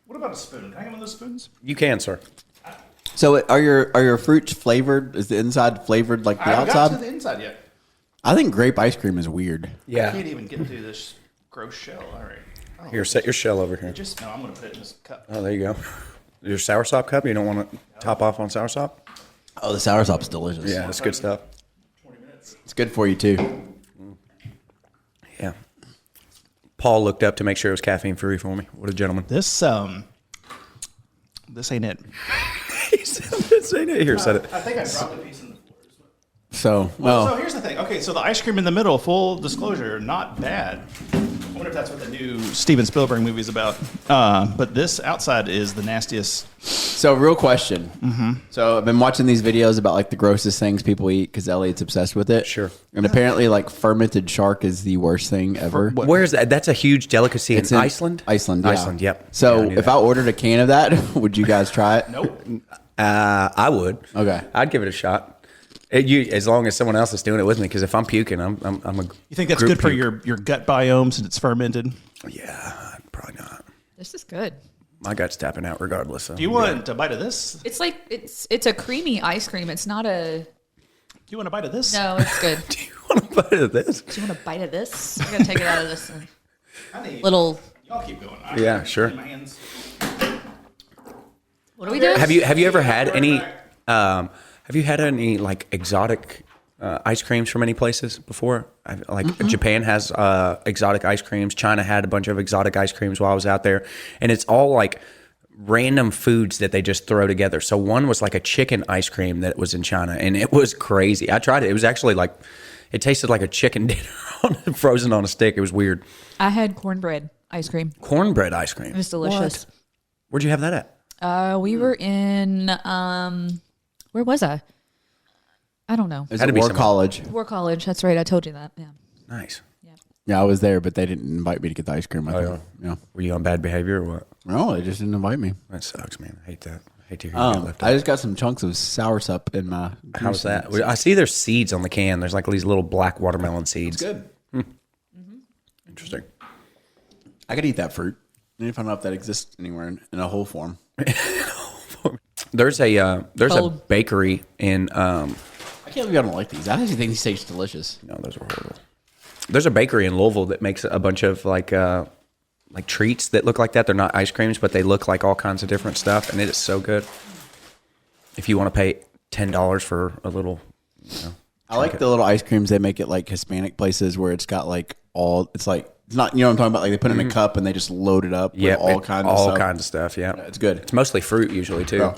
What about a spoon? Can I get one of those spoons? You can, sir. So are your fruits flavored? Is the inside flavored like the I haven't outside? got to the inside yet. I think grape ice cream is weird. Yeah. I can't even get through this gross shell. All right. Here, set your shell over here. No, I'm going to put it in this cup. Oh, there you go. Your Soursop cup? You don't want to top off on Soursop? Oh, the Soursop's delicious. Yeah, that's good stuff. 20 minutes. It's good for you too. Yeah. Paul looked up to make sure it was caffeine free for me. What a gentleman. This ain't it. He said, this ain't it. Here, set it. I think I dropped a piece in the floor. So So here's the thing. Okay, so the ice cream in the middle, full disclosure, not bad. I wonder if that's what the new Steven Spielberg movie is about. But this outside is the nastiest. So real question. Mm-hmm. So I've been watching these videos about like the grossest things people eat because Elliot's obsessed with it. Sure. And apparently like fermented shark is the worst thing ever. Where is that? That's a huge delicacy in Iceland? Iceland, yeah. Iceland, yep. So Yeah, I knew if that. I ordered a can of that, would you guys try it? Nope. I would. Okay. I'd give it a shot. As long as someone else is doing it with me, because if I'm puking, I'm a. You think that's group good for puke. your gut biome since it's fermented? Yeah, probably not. This is good. My gut's tapping out regardless. So Do you want a bite of this? It's like it's a creamy ice cream. It's not a. Do you want a bite of this? No, it's good. Do you want a bite of this? Do you want a bite of this? I'm gonna take it out of this I need, little. Y'all keep going. Yeah, sure. My hands. What are we doing? Have you ever had any? Have you had any like exotic ice creams from any places before? Japan has exotic ice creams. China had a bunch of exotic ice creams while I was out there, and it's all like random foods that they just throw together. So one was like a chicken ice cream that was in China, and it was crazy. I tried it. It was actually like it tasted like a chicken dinner frozen on a stick. It was weird. I had cornbread ice cream. Cornbread ice cream. It was delicious. What? Where'd you have that at? We were in where was I? I don't know. It's Had to at be War somewhere. College. War College. That's right. I told you that. Yeah. Nice. Yeah, I was there, but they didn't invite me to get the ice cream. I think. Yeah. Were you on bad behavior or what? No, they just didn't invite me. That sucks, man. I hate that. I hate to hear you get left out. I just got some chunks of Soursop in my. How's that? I see there's seeds on the can. There's like these little black watermelon seeds. Good. Interesting. I could eat that fruit. I need to find out if that exists anywhere in a whole form. There's a Cold. bakery in I can't believe I don't like these. I actually think these taste delicious. no, those are horrible. There's a bakery in Louisville that makes a bunch of like treats that look like that. They're not ice creams, but they look like all kinds of different stuff, and it is so good. If you want to pay $10 for a little, I like the little ice creams they make at like Hispanic places where it's got like it's not, you know what I'm talking about? Like they put it in a cup and they just load it up with all kinds of stuff. Yeah, It's good. It's mostly fruit usually too.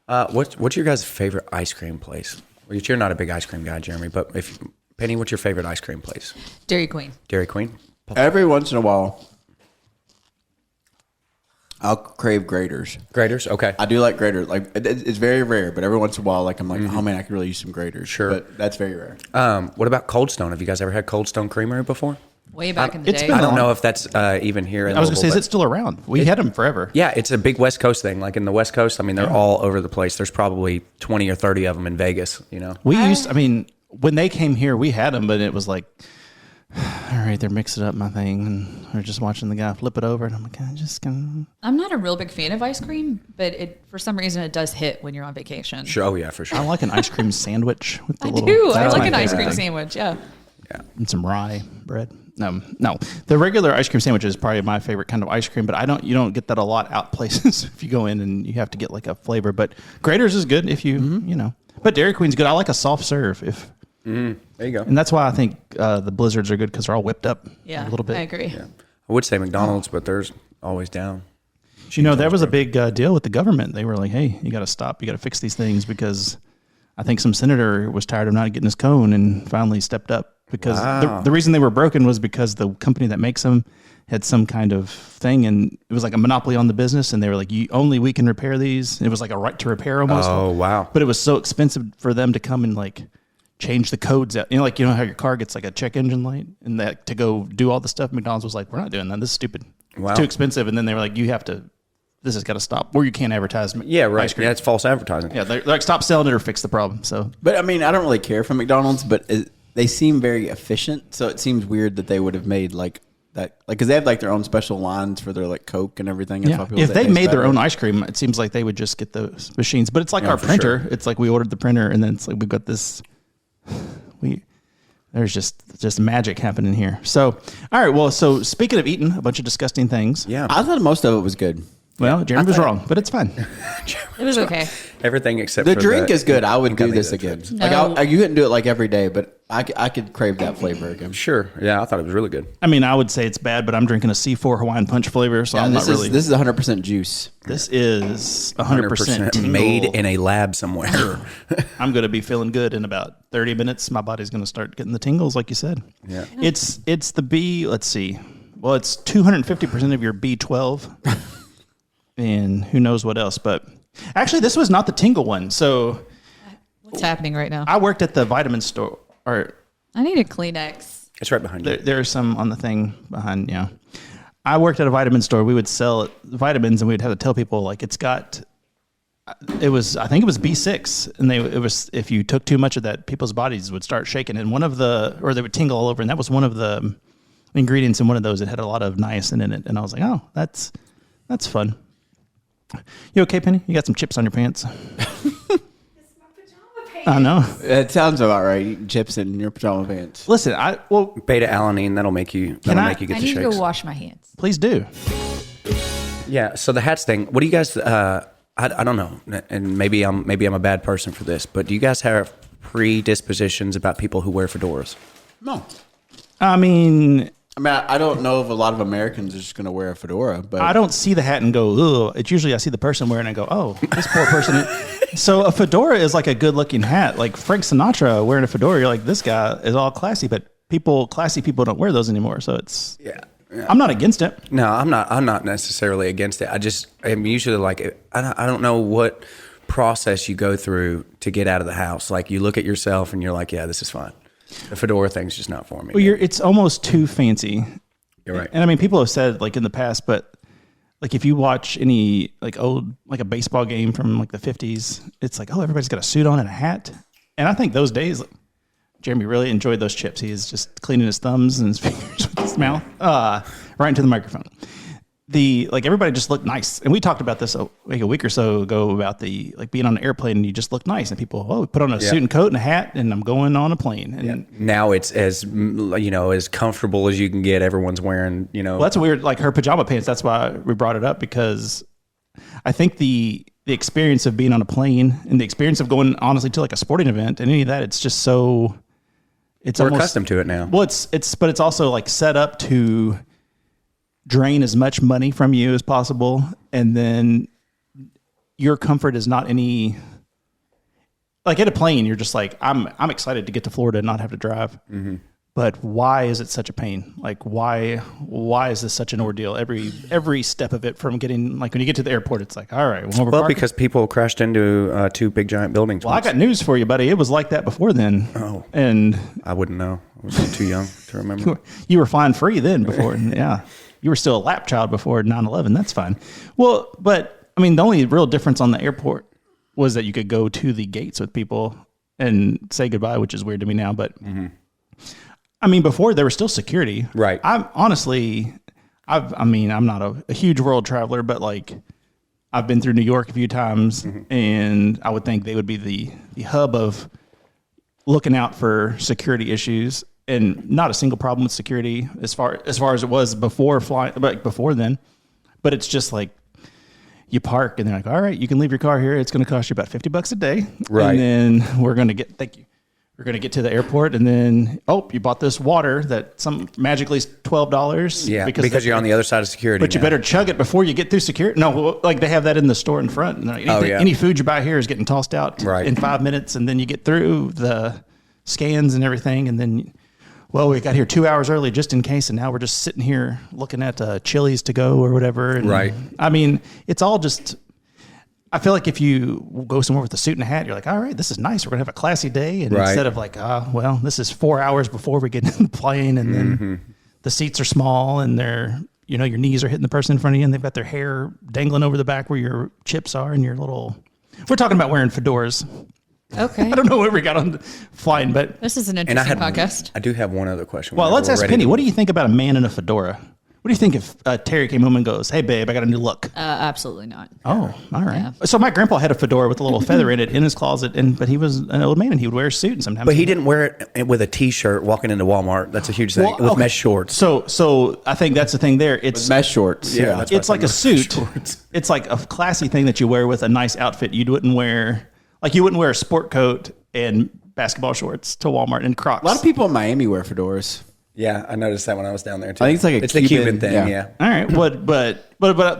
Yeah. What's your guys' favorite ice cream place? Well, you're not a big ice cream guy, Jeremy, but Penny, what's your favorite ice cream place? Dairy Queen. Dairy Queen. Every once in a while, I'll crave graters. Graters, okay. I do like graters. Like it's very rare, but every once in a while, like I'm like, oh man, I could really use some graters. Sure. But that's very rare. What about Cold Stone? Have you guys ever had Cold Stone Creamery before? Way back in the it's day. been I don't on. know if that's even here in I was going to say, is Louisville, it still around? We had them forever. yeah, it's a big West Coast thing. Like in the West Coast, I mean, they're all over the place. There's probably 20 or 30 of them in Vegas, you know? When they came here, we had them, but it was like, all right, they're mixing up my thing, and we're just watching the guy flip it over, and I'm like, I'm just going to... I'm not a real big fan of ice cream, but for some reason it does hit when you're on vacation. Sure. Oh, yeah, for sure. I like an ice cream sandwich with the I little... do. I that's like my an ice favorite cream thing. sandwich. Yeah. Yeah. And some rye bread. No. The regular ice cream sandwich is probably my favorite kind of ice cream, but you don't get that a lot out places if you go in and you have to get like a flavor. But Grater's is good if you, you know. But Dairy Queen's good. I like a soft serve There you go. and that's why I think the Blizzards are good because they're all whipped up Yeah. a little bit. I agree. Yeah. I would say McDonald's, but there's always down. You know, that was a big deal with the government. They were like, hey, you got to stop. You got to fix these things because I think some senator was tired of not getting his cone and finally stepped up. Because the reason they were broken was because the company that makes them had some kind of thing, and it was like a monopoly on the business, and they were like, only we can repair these. And it was like a right to repair almost. Oh, wow. But it was so expensive for them to come and like change the codes out. You know how your car gets like a check engine light, and that to go do all the stuff. McDonald's was like, we're not doing that. This is stupid. Wow. It's too expensive. And then they were like, you have to this has got to stop. Or you can't advertise. Yeah, right. Ice cream. Yeah, it's false advertising. Yeah, they're like, stop selling it or fix the problem. So, but I mean, I don't really care for McDonald's, but they seem very efficient. So it seems weird that they would have made like that, like, because they have like their own special lines for their like Coke and everything. Yeah. If they made their own ice cream, it seems like they would just get those machines. But it's like our printer. Sure. It's like we ordered the printer, and then it's like we've got this. There's just magic happening here. So, all right. Well, so speaking of eating a bunch of disgusting things, yeah, I thought most of it was good. Well, Jeremy was wrong, but it's fine. It was okay. Everything except the for drink is good. I would do this again. No. Like you couldn't do it like every day, but I could crave that flavor again. Sure. Yeah, I thought it was really good. I mean, I would say it's bad, but I'm drinking a C4 Hawaiian Punch flavor, so I'm not really. This is 100% juice. This is 100% made in a lab somewhere. I'm going to be feeling good in about 30 minutes. My body's going to start getting the tingles, like you said. Yeah. It's the B. Let's see. Well, it's 250% of your B12, and who knows what else. But actually, this was not the tingle one. So what's happening right now? I worked at the vitamin store. Or I need a Kleenex. It's right behind you. There's some on the thing behind. Yeah. I worked at a vitamin store. We would sell vitamins, and we'd have to tell people like it's got. I think it was B6, and it was if you took too much of that, people's bodies would start shaking, and or they would tingle all over, and that was one of the ingredients in one of those. It had a lot of niacin in it, and I was like, oh, that's fun. You okay, Penny? You got some chips on your pants? I know. It sounds about right. Eating chips in your pajama pants. Listen, beta alanine that'll make you get I the shakes. need to go wash my hands. Please do. Yeah. So the hats thing. What do you guys? I don't know, and maybe I'm a bad person for this, but do you guys have predispositions about people who wear fedoras? No. I mean, I don't know if a lot of Americans are just going to wear a fedora, but I don't see the hat and go, ugh. It's usually I see the person wearing it and go, oh, this poor person. So a fedora is like a good looking hat. Like Frank Sinatra wearing a fedora, you're like, this guy is all classy, but classy people don't wear those anymore. So it's, yeah. I'm not against it. No, I'm not necessarily against it. I'm usually like, I don't know what process you go through to get out of the house. Like you look at yourself and you're like, yeah, this is fine. The fedora thing's just not for me. Well, it's almost too fancy. You're right. And I mean, people have said like in the past, but like if you watch any like old, like a baseball game from like the 50s, it's like, oh, everybody's got a suit on and a hat. And I think those days, Jeremy really enjoyed those chips. He is just cleaning his thumbs and his fingers with his mouth, right into the microphone. Everybody just looked nice. And we talked about this like a week or so ago about being on an airplane and you just look nice. And people, we put on a suit and coat and a hat and I'm going on a plane. And now it's as comfortable as you can get. Everyone's wearing, Well, that's weird. Like her pajama pants. That's why we brought it up, because I think the experience of being on a plane and the experience of going honestly to like a sporting event and any of that, it's just so we're accustomed to it now. Well, but it's also like set up to drain as much money from you as possible, and then your comfort is not any. Like at a plane, you're just like, I'm excited to get to Florida and not have to drive. Mm-hmm. But why is it such a pain? Like why is this such an ordeal? Every step of it, from getting, like when you get to the airport, it's like, all right, well, because people crashed into two big giant buildings. Well, once. I got news for you, buddy. It was like that before then. Oh, and I wouldn't know. I was too young to remember. You were flying free then before, yeah. You were still a lap child before 9/11. That's fine. Well, but I mean, the only real difference on the airport was that you could go to the gates with people and say goodbye, which is weird to me now. But I mean, before there was still security. Right. I'm not a huge world traveler, but like I've been through New York a few times, and I would think they would be the hub of looking out for security issues. And not a single problem with security as far as it was before flying, like before then. But it's just like you park and they're like, all right, you can leave your car here. It's going to cost you about $50 a day. Right. And then we're going to get to the airport, and then, you bought this water that some magically is $12. Yeah, because you're on the other side of security. But you better chug it before you get through security. No, like they have that in the store in front. And like, any food you buy here is getting tossed out in 5 minutes, and then you get through the scans and everything, and then. Well, we got here 2 hours early just in case, and now we're just sitting here looking at Chili's to go or whatever. And, right. I mean, it's all just. I feel like if you go somewhere with a suit and a hat, you're like, all right, this is nice. We're gonna have a classy day, and instead of like, this is 4 hours before we get in the plane, and then the seats are small and they're your knees are hitting the person in front of you, and they've got their hair dangling over the back where your chips are, and your little. We're talking about wearing fedoras. Okay. I don't know where we got on flying, but this is an interesting podcast. I do have one other question. Well, let's ask Penny. What do you think about a man in a fedora? What do you think if Terry came home and goes, "Hey, babe, I got a new look"? Absolutely not. Oh, all right. Yeah. So my grandpa had a fedora with a little feather in it in his closet, but he was an old man and he would wear a suit and sometimes. But he didn't wear it with a T-shirt walking into Walmart. That's a huge thing with mesh shorts. So I think that's the thing there. It's with mesh shorts. Yeah, it's like a suit. It's like a classy thing that you wear with a nice outfit. You wouldn't wear a sport coat and basketball shorts to Walmart and Crocs. A lot of people in Miami wear fedoras. Yeah, I noticed that when I was down there too. I think it's like the Cuban thing. Yeah. All right. But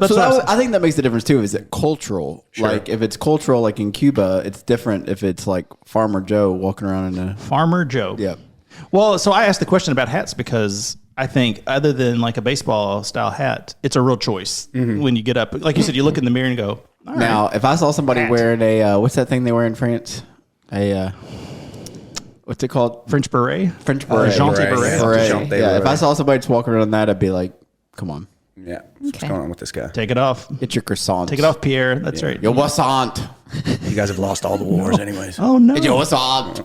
so I think that makes the difference too. Is it cultural? Sure. Like if it's cultural, like in Cuba, it's different. If it's like Farmer Joe walking around in a Farmer Joe. Yeah. Well, so I asked the question about hats because I think other than like a baseball style hat, it's a real choice when you get up. Like you said, you look in the mirror and go. All now, right, if I saw somebody wearing a what's that thing they wear in France? What's it called? French beret? French beret. Jaunty beret. Yeah, if I saw somebody just walking around that, I'd be like, come on. Yeah. What's going on with this guy? Take it off. Get your croissant. Take it off, Pierre. That's right. Your croissant. You guys have lost all the wars anyways. Oh, no. Get your croissant.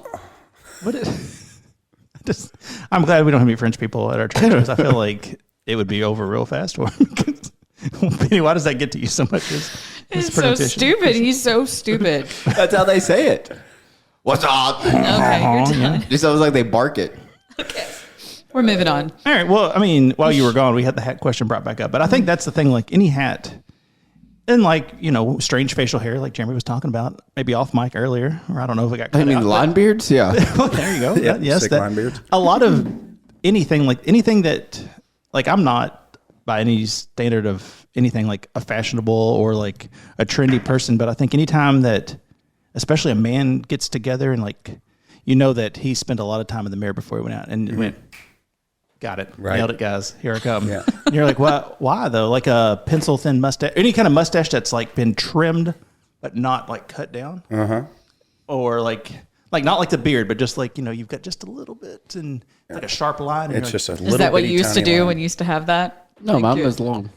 I'm glad we don't have any French people at our church because I feel like it would be over real fast. Penny, why does that get to you so much? It's so stupid. He's so stupid. That's how they say it. What's up? Okay, you're done. It sounds like they bark it. Okay. We're moving on. All right. Well, I mean, while you were gone, we had the hat question brought back up. But I think that's the thing, like any hat and like, strange facial hair like Jeremy was talking about, maybe off mic earlier, or I don't know if it got cut out. line beards? Yeah. Well, there you go. Yeah, yes. line beards. A lot of anything that, like I'm not by any standard of anything like a fashionable or like a trendy person, but I think anytime that, especially a man gets together and like, that he spent a lot of time in the mirror before he went out and went, got it. Right. Nailed it, guys. Here I come. Yeah. And you're like, why though? Like a pencil thin mustache, any kind of mustache that's like been trimmed, but not like cut down. Or like not like the beard, but just like, you've got just a little bit and like a sharp line. And it's just a little bit. Is that what you used to do when you used to have that? No, mine was long.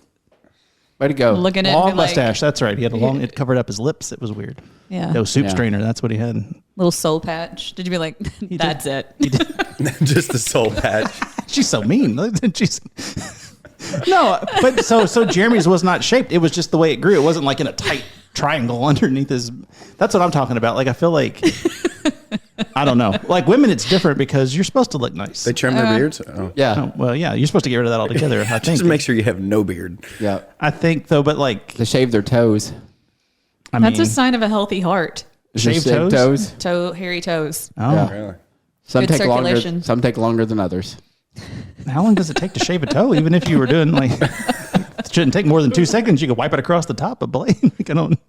Way to go. Looking at long mustache. That's right. He had a long, it covered up his lips. It was weird. Yeah. No soup strainer. That's what he had. Little soul patch. Did you be like, that's it? Just the soul patch. She's so mean. No, but so Jeremy's was not shaped. It was just the way it grew. It wasn't like in a tight triangle underneath his. That's what I'm talking about. Like I feel like I don't know. Like women, it's different because you're supposed to look nice. They trim their beards. Oh. Yeah. Oh, well, yeah, you're supposed to get rid of that altogether. I think. Just make sure you have no beard. Yeah. I think though, but like they shave their toes. That's a sign of a healthy heart. Shaved toes. Hairy toes. Oh, yeah. Really? Some Good take circulation. longer. Some take longer than others. How long does it take to shave a toe? Even if you were doing like, it shouldn't take more than 2 seconds. You could wipe it across the top of blade. Like, I don't.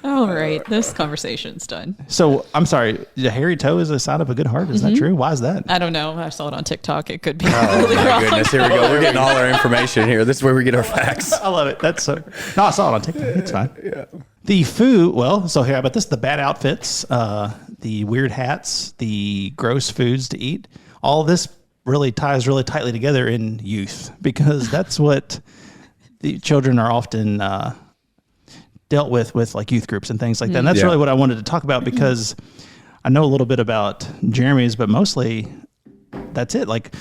All right, this conversation's done. So I'm sorry. The hairy toe is a sign of a good heart. Is that true? Why is that? I don't know. I saw it on TikTok. It could be. Oh really my wrong. goodness! Here we go. We're getting all our information here. This is where we get our facts. I love it. That's so. No, I saw it on TikTok. It's fine. Yeah. The food. Well, so here about this: the bad outfits, the weird hats, the gross foods to eat. All this really ties really tightly together in youth because that's what the children are often dealt with like youth groups and things like that. And that's really what I wanted to talk about because I know a little bit about Jeremy's, but mostly that's it. Like,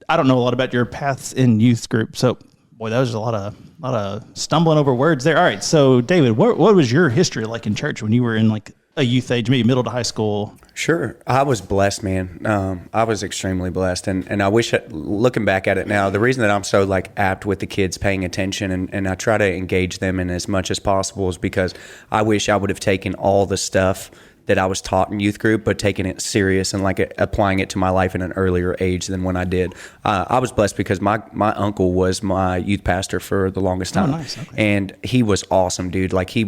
I don't know a lot about your paths in youth group. So boy, that was a lot of stumbling over words there. All right. So David, what was your history like in church when you were in like a youth age, maybe middle to high school? Sure. I was blessed, man. I was extremely blessed. And I wish, looking back at it now, the reason that I'm so like apt with the kids paying attention and I try to engage them in as much as possible is because I wish I would have taken all the stuff that I was taught in youth group, but taking it serious and like applying it to my life in an earlier age than when I did. I was blessed because my uncle was my youth pastor for the longest time. Oh, nice. Okay. And he was awesome, dude. Like he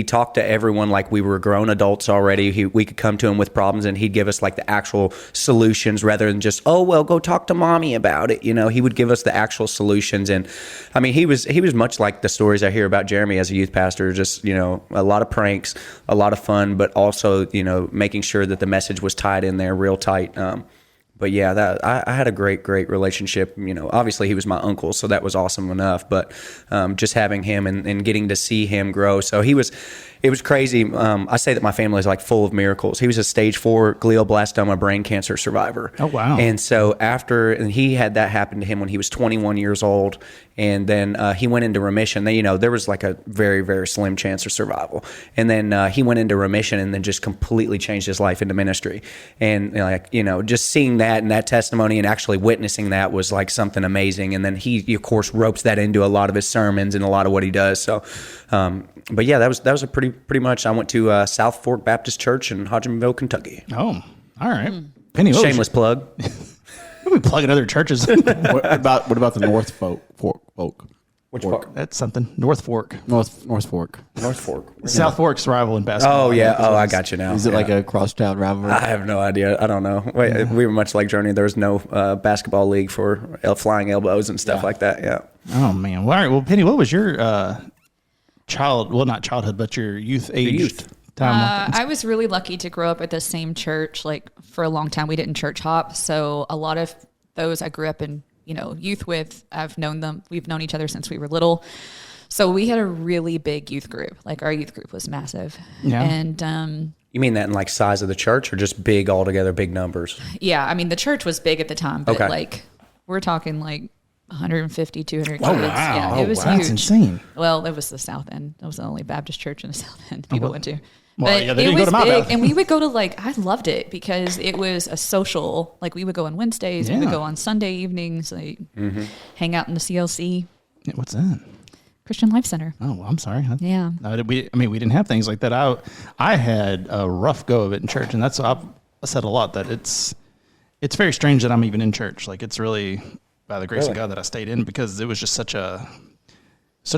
talked to everyone like we were grown adults already. We could come to him with problems and he'd give us like the actual solutions rather than just, oh, well, go talk to mommy about it. He would give us the actual solutions. And I mean, he was much like the stories I hear about Jeremy as a youth pastor, just, a lot of pranks, a lot of fun, but also, making sure that the message was tied in there real tight. but yeah, that I had a great relationship. You know, obviously he was my uncle, so that was awesome enough. But just having him and getting to see him grow. So it was crazy. I say that my family is like full of miracles. He was a stage 4 glioblastoma brain cancer survivor. Oh, wow. And so and he had that happen to him when he was 21 years old. And then he went into remission. There was like a very, very slim chance of survival. And then he went into remission and then just completely changed his life into ministry. And just seeing that and that testimony and actually witnessing that was like something amazing. And then he of course ropes that into a lot of his sermons and a lot of what he does. So, but yeah, that was a pretty much. I went to South Fork Baptist Church in Hodgenville, Kentucky. Oh, all right. Penny, shameless plug. We'll be plugging other churches. What about the North Fork? Which part? That's something. North Fork. North Fork. North Fork. South Fork's rival in basketball. Oh yeah. Oh, I got you now. Is it like a crosstown rivalry? I have no idea. I don't know. Wait, we were much like Journey. There was no basketball league for flying elbows and stuff like that. Yeah. Oh man. Well, all right. Well, Penny, what was your not childhood, but your youth time? I was really lucky to grow up at the same church. Like for a long time, we didn't church hop. So a lot of those I grew up in, youth with, I've known them. We've known each other since we were little. So we had a really big youth group. Like our youth group was massive. Yeah. And, you mean that in like size of the church or just big altogether, big numbers? Yeah. I mean, the church was big at the time, but like we're talking like 150, 200 kids. Wow. Yeah, it was huge. That's insane. Well, it was the South End. It was the only Baptist church in the South End people went to. Well, but yeah, they it didn't go was to my big, Beth. and we would go to I loved it because it was a social. Like we would go on Wednesdays, we would go on Sunday evenings, hang out in the CLC. Yeah, what's that? Christian Life Center. Oh, well, I'm sorry. Yeah. No, we didn't have things like that. I had a rough go of it in church, and that's I said a lot that it's very strange that I'm even in church. Like it's really by the grace of God that I stayed in because it was just such a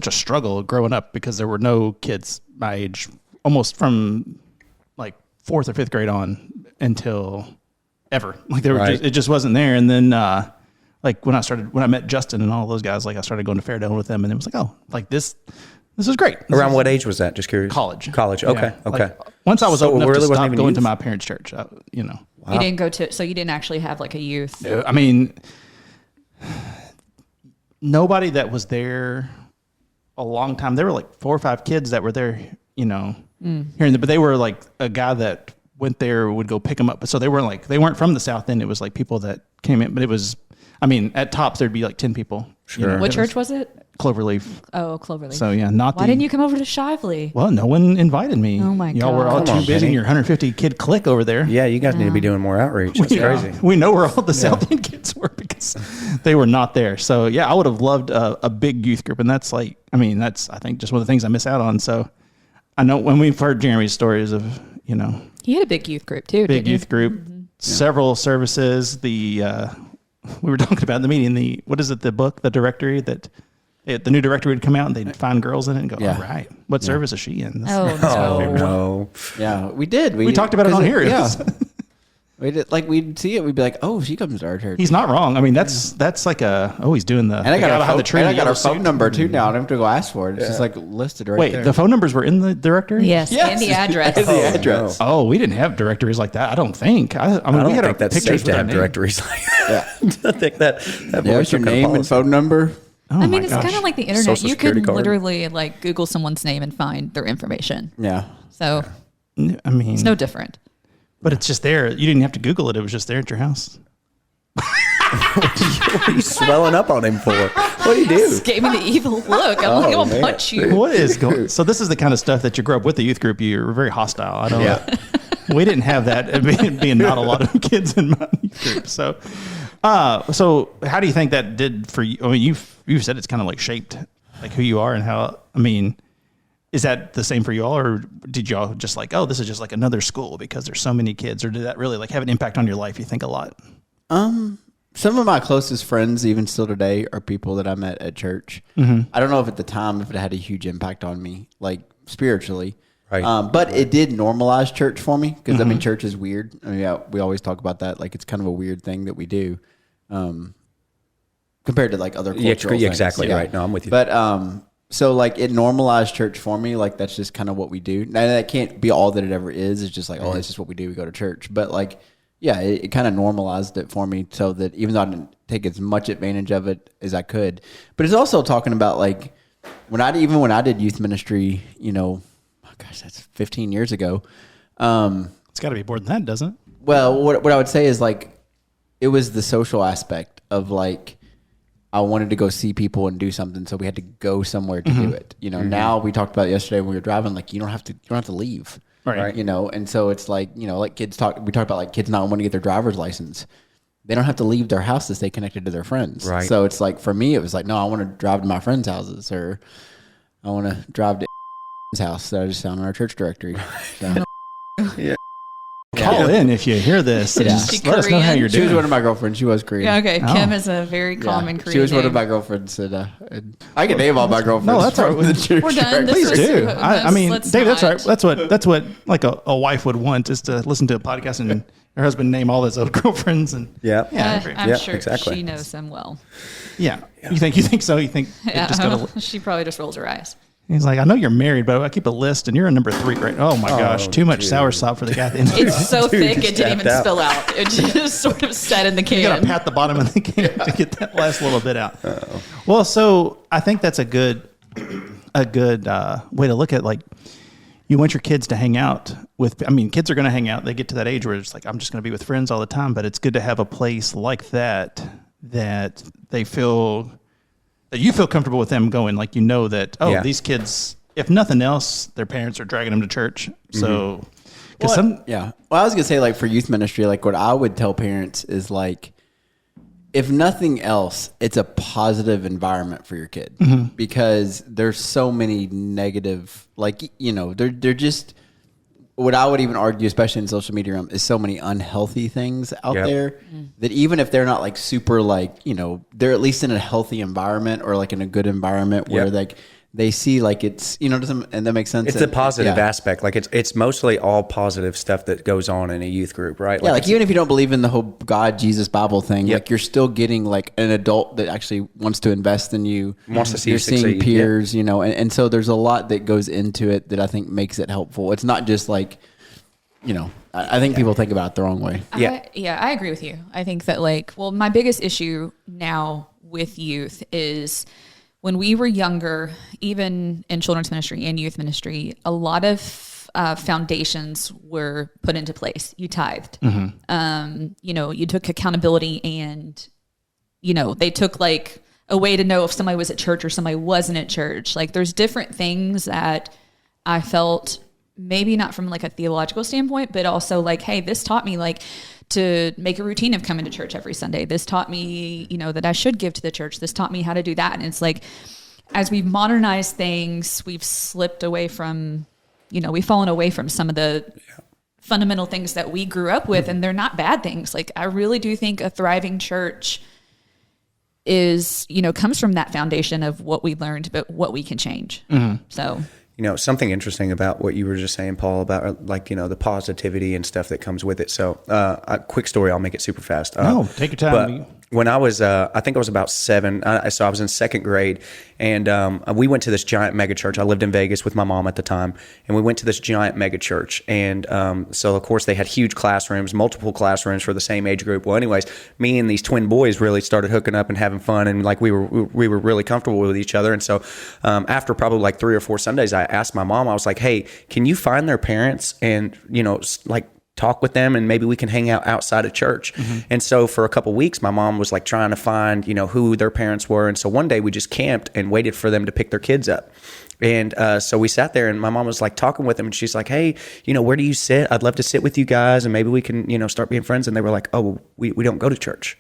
struggle growing up because there were no kids my age almost from like 4th or 5th grade on until ever. Like there were it just wasn't there. And then like when I met Justin and all those guys, like I started going to Fedora with them, and it was like, oh, like this is great. Around what age was that? Just curious. College. Okay. Yeah. Okay. Like, once I was old enough really to stop even going youth? to my parents' church, Wow. You didn't go to, so you didn't actually have like a youth. I mean, nobody that was there a long time. There were like 4 or 5 kids that were there, here and there, but they were like a guy that went there would go pick them up. But so they weren't from the South End. It was like people that came in, but it was, I mean, at tops there'd be like 10 people. Sure. What church was it? Cloverleaf. Oh, Cloverleaf. So yeah, Why didn't you come over to Shively? Well, no one invited me. Oh my Y'all were all God. too Come on, busy in Penny. your 150 kid clique over there. Yeah, you guys need to be doing more outreach. That's crazy. We know where all the South End kids were because they were not there. So yeah, I would have loved a big youth group, and that's I think just one of the things I miss out on. So I know when we've heard Jeremy's stories of He had a big youth group too. big didn't youth group, several services. We were talking about in the meeting the book, the directory that. The new directory would come out and they'd find girls in it and go, all right, what service is she in? No. Yeah, we did. We talked about it on here. Yeah. We did, we'd see it. We'd be like, oh, she comes to our church. He's not wrong. I mean, that's like he's doing the. And I got her phone suit. number too now. I don't have to go ask for it. It's just like listed right there. Wait, the phone numbers were in the directory? Yes, and the address. And the address. Oh, we didn't have directories like that. I don't think. I mean, I we had don't think that's pictures safe to with have our name. directories like that. I think that Yeah, voice what's your some kind of name and policy. phone number? Oh I mean, my it's gosh. kind of like the internet. Social You security could card. literally Google someone's name and find their information. Yeah. So I mean, it's no different. but it's just there. You didn't have to Google it. It was just there at your house. What are you swelling up on him for? What do you do? Just gave me the evil look. I'm like, I'm gonna man. punch you. What is going? So this is the kind of stuff that you grew up with the youth group. You're very hostile. I don't. Yeah. We didn't have that being not a lot of kids in my youth group. So how do you think that did for you? I mean, you've said it's kind of like shaped like who you are and how. I mean, is that the same for you all, or did y'all just like, oh, this is just like another school because there's so many kids, or did that really like have an impact on your life? You think a lot? Some of my closest friends, even still today, are people that I met at church. Mm-hmm. I don't know if at the time if it had a huge impact on me, like spiritually. Right. But it did normalize church for me because I mean, church is weird. I mean, yeah, we always talk about that. Like, it's kind of a weird thing that we do, compared to like other cultural things. Exactly right. No, I'm with you. But so like it normalized church for me. Like that's just kind of what we do. Now that can't be all that it ever is. It's just like, oh, that's just what we do. We go to church. But like, yeah, it kind of normalized it for me so that even though I didn't take as much advantage of it as I could, but it's also talking about like when I did youth ministry, oh gosh, that's 15 years ago. It's got to be more than that, doesn't it? Well, what I would say is like it was the social aspect of like I wanted to go see people and do something, so we had to go somewhere to do it. Now we talked about it yesterday when we were driving, like you don't have to leave. Right. And so it's like, like we talked about like kids not wanting to get their driver's license. They don't have to leave their house to stay connected to their friends. Right. So it's like, for me, it was like, no, I want to drive to my friends' houses, or I want to drive to house that I just found on our church directory. So. Yeah. Call in if you hear this. And just let us know how you're She doing. was one of my girlfriends. She was Korean. Yeah, okay. Kim is a very common Korean She was one of name. my girlfriends. And I can name all my girlfriends. No, that's all right. We're done. Please do. I mean, let's Dave, that's not. right. That's what like a wife would want, is to listen to a podcast and her husband name all his other girlfriends. And I'm sure exactly. she knows them well. Yeah. You think so? You think it just gotta, she probably just rolls her eyes. he's like, I know you're married, but I keep a list, and you're a number 3 right. Oh my gosh, too much Soursop for the guy. It's so Dude, thick just it didn't even tapped out. spill out. It just sort of sat in the can. You got to pat the bottom of the can to get that last little bit out. Well, so I think that's a good way to look at, like, you want your kids to hang out with. I mean, kids are going to hang out. They get to that age where it's like, I'm just going to be with friends all the time. But it's good to have a place like that they feel that you feel comfortable with them going. Like, that these kids, if nothing else, their parents are dragging them to church. So. Well, I was gonna say, like, for youth ministry, like what I would tell parents is like, if nothing else, it's a positive environment for your kid, because there's so many negative, like, they're just, what I would even argue, especially in social media realm, is so many unhealthy things out there that even if they're not like super, like, they're at least in a healthy environment or like in a good environment where like they see like it's, and that makes sense. It's the positive aspect. Like it's mostly all positive stuff that goes on in a youth group, right? Like even if you don't believe in the whole God, Jesus, Bible thing, like you're still getting like an adult that actually wants to invest in you. Wants to see you're you seeing succeed. peers, and so there's a lot that goes into it that I think makes it helpful. It's not just like, I think people think about it the wrong way. I agree with you. I think that my biggest issue now with youth is when we were younger, even in children's ministry and youth ministry, a lot of foundations were put into place. You tithed. You took accountability, and, they took like a way to know if somebody was at church or somebody wasn't at church. Like, there's different things that I felt, maybe not from like a theological standpoint, but also like, hey, this taught me like to make a routine of coming to church every Sunday. This taught me, that I should give to the church. This taught me how to do that. And it's like, as we've modernized things, we've slipped away from, we've fallen away from some of the fundamental things that we grew up with, and they're not bad things. Like, I really do think a thriving church is, comes from that foundation of what we learned, but what we can change. So, something interesting about what you were just saying, Paul, about the positivity and stuff that comes with it. So, a quick story. I'll make it super fast. No, take your time. But when I was, I think I was about 7. So I was in 2nd grade, and we went to this giant mega church. I lived in Vegas with my mom at the time, and we went to this giant mega church. And so, of course, they had huge classrooms, multiple classrooms for the same age group. Well, anyways, me and these twin boys really started hooking up and having fun, and like we were really comfortable with each other. And so, after probably like 3 or 4 Sundays, I asked my mom, I was like, hey, can you find their parents and, talk with them, and maybe we can hang out outside of church. And so for a couple of weeks, my mom was like trying to find, who their parents were. And so one day we just camped and waited for them to pick their kids up. And so we sat there, and my mom was like talking with them, and she's like, hey, where do you sit? I'd love to sit with you guys, and maybe we can, start being friends. And they were like, oh, we don't go to church.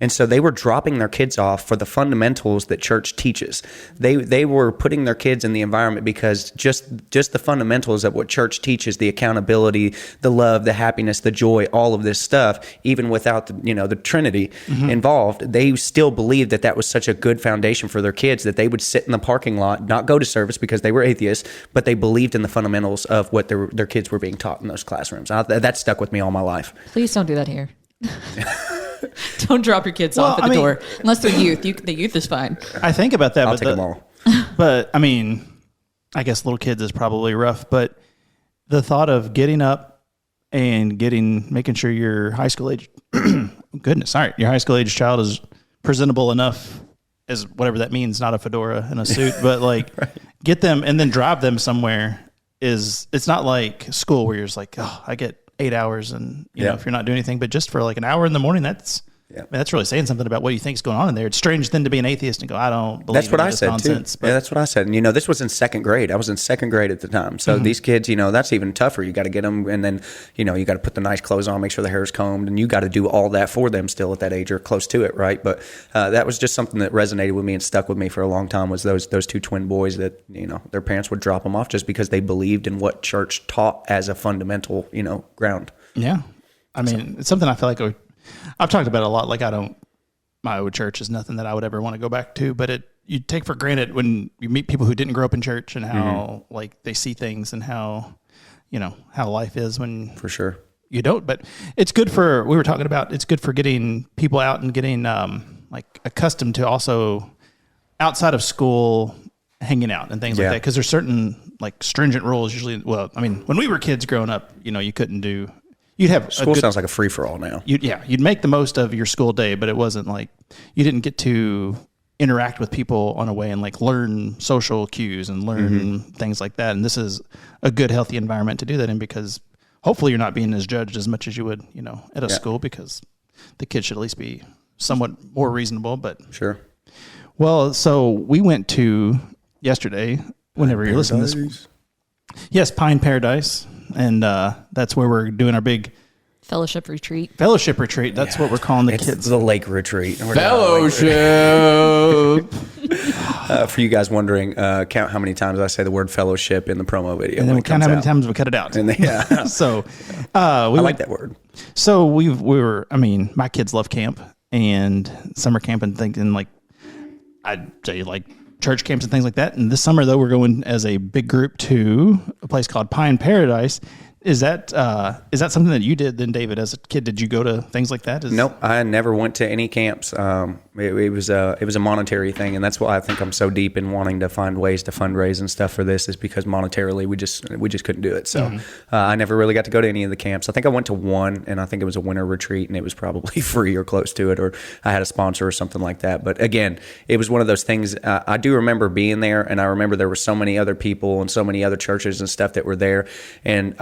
And so they were dropping their kids off for the fundamentals that church teaches. They were putting their kids in the environment because just the fundamentals of what church teaches, the accountability, the love, the happiness, the joy, all of this stuff, even without the Trinity involved, they still believed that was such a good foundation for their kids that they would sit in the parking lot, not go to service because they were atheists, but they believed in the fundamentals of what their kids were being taught in those classrooms. That stuck with me all my life. Please don't do that here. Don't drop your kids off at the door unless they're youth. The youth is fine. I think about that. I'll take them all. But I mean, I guess little kids is probably rough. But the thought of getting up and making sure your high school age, your high school age child is presentable enough, as whatever that means, not a fedora and a suit, but like right. Get them and then drive them somewhere. It's not like school where you're just like, oh, I get 8 hours and you know, if you're not doing anything, but just for like an hour in the morning, that's really saying something about what you think is going on in there. It's strange then to be an atheist and go, I don't believe that's what I said nonsense. Too. But that's what I said. And this was in second grade. I was in second grade at the time. So these kids, that's even tougher. You got to get them, and then you got to put the nice clothes on, make sure the hair is combed, and you got to do all that for them still at that age or close to it, right? But that was just something that resonated with me and stuck with me for a long time. Was those two twin boys that their parents would drop them off just because they believed in what church taught as a fundamental ground. Yeah, I mean, it's something I feel like I've talked about a lot. Like my old church is nothing that I would ever want to go back to, but you take for granted when you meet people who didn't grow up in church and how like they see things and how life is when for sure you don't. But it's good it's good for getting people out and getting like accustomed to also outside of school hanging out and things like that. Cause there's certain like stringent rules usually. Well, I mean, when we were kids growing up, you couldn't do. You'd have school sounds like a free for all now. You'd make the most of your school day, but it wasn't like you didn't get to interact with people on a way and like learn social cues and learn things like that. And this is a good, healthy environment to do that in because hopefully you're not being as judged as much as you would, at a school because the kids should at least be somewhat more reasonable. But sure. Well, so we went to yesterday. Whenever you're listening to this, yes, Pine Paradise. And that's where we're doing our big fellowship retreat. That's what we're calling the kids. The lake retreat. Fellowship. For you guys wondering, count how many times I say the word fellowship in the promo video. And then we count how many times we cut it out. And so I like that word. So my kids love camp and summer camp and thinking like, I'd say like church camps and things like that. And this summer, though, we're going as a big group to a place called Pine Paradise. Is that something that you did then, David, as a kid? Did you go to things like that? Nope, I never went to any camps. It was a monetary thing, and that's why I think I'm so deep in wanting to find ways to fundraise and stuff for this. Is because monetarily we just couldn't do it. So I never really got to go to any of the camps. I think I went to one, and I think it was a winter retreat, and it was probably free or close to it, or I had a sponsor or something like that. But again, it was one of those things. I do remember being there, and I remember there were so many other people and so many other churches and stuff that were there, and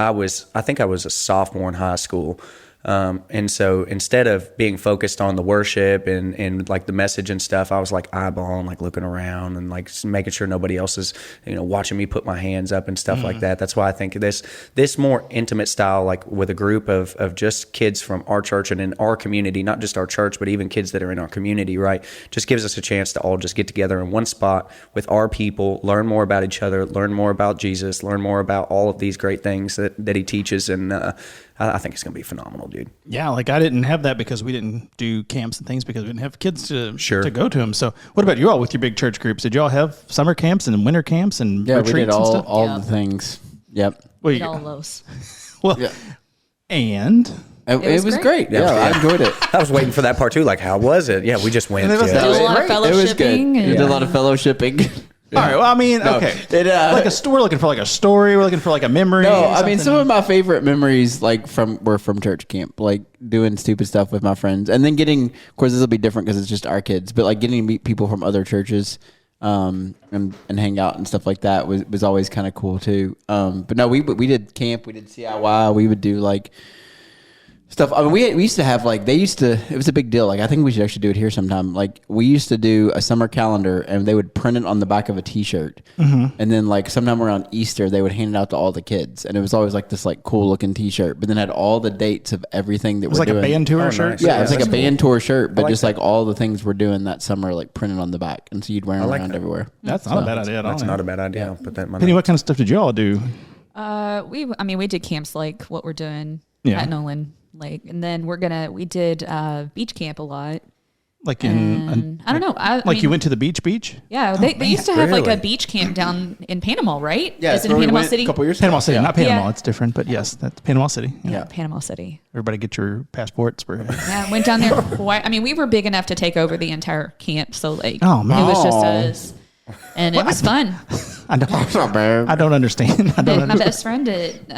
I think I was a sophomore in high school. And so instead of being focused on the worship and like the message and stuff, I was like eyeballing, like looking around and like making sure nobody else is, watching me put my hands up and stuff like that. That's why I think this more intimate style, like with a group of just kids from our church and in our community, not just our church, but even kids that are in our community, right? Just gives us a chance to all just get together in one spot with our people, learn more about each other, learn more about Jesus, learn more about all of these great things that he teaches. And, I think it's going to be phenomenal, dude. Yeah, like I didn't have that because we didn't do camps and things because we didn't have kids to go to them. So what about you all with your big church groups? Did you all have summer camps and winter camps and retreats we did and stuff? all the things. Yep. We did all those. Well, and... It was great. Yeah, I enjoyed it. I was waiting for that part too. Like, how was it? Yeah, we just went. Did a lot of fellowshipping. It was good. We did a lot of fellowshipping. Yeah. All right. Well, I mean, okay. We're looking for like a story. We're looking for like a memory. No, I mean, some of my favorite memories were from church camp, like doing stupid stuff with my friends, and then getting. Of course, this will be different because it's just our kids, but like getting to meet people from other churches, and hang out and stuff like that was always kind of cool too. But no, we did camp. We did CIY. We would do like stuff. I mean, we used to have it was a big deal. Like, I think we should actually do it here sometime. Like, we used to do a summer calendar and they would print it on the back of a t-shirt. And then like sometime around Easter, they would hand it out to all the kids. And it was always like this like cool looking t-shirt, but then had all the dates of everything that we're doing. It was like a band tour shirt? Nice. Yeah, it was like a band tour shirt, but just like all the things we're doing that summer, like printed on the back. And so you'd wear them around everywhere. That's not a bad idea at all. That's not a bad idea. Put that in my Penny, what kind of stuff did you all do? We did camps like what we're doing at Nolan Lake, and then we did beach camp a lot. Like I don't know. I mean, you went to the beach? Yeah, they used to have like a beach camp down in Panama, right? Yeah, it's in Panama City. A couple years Panama City, not Panama. Yeah. It's different, but yes, that's Panama City. Yeah, Panama City. Everybody get your passports. Yeah, went down there. We were big enough to take over the entire camp, so like, oh man, it was just us, and it was fun. I don't understand. My best friend at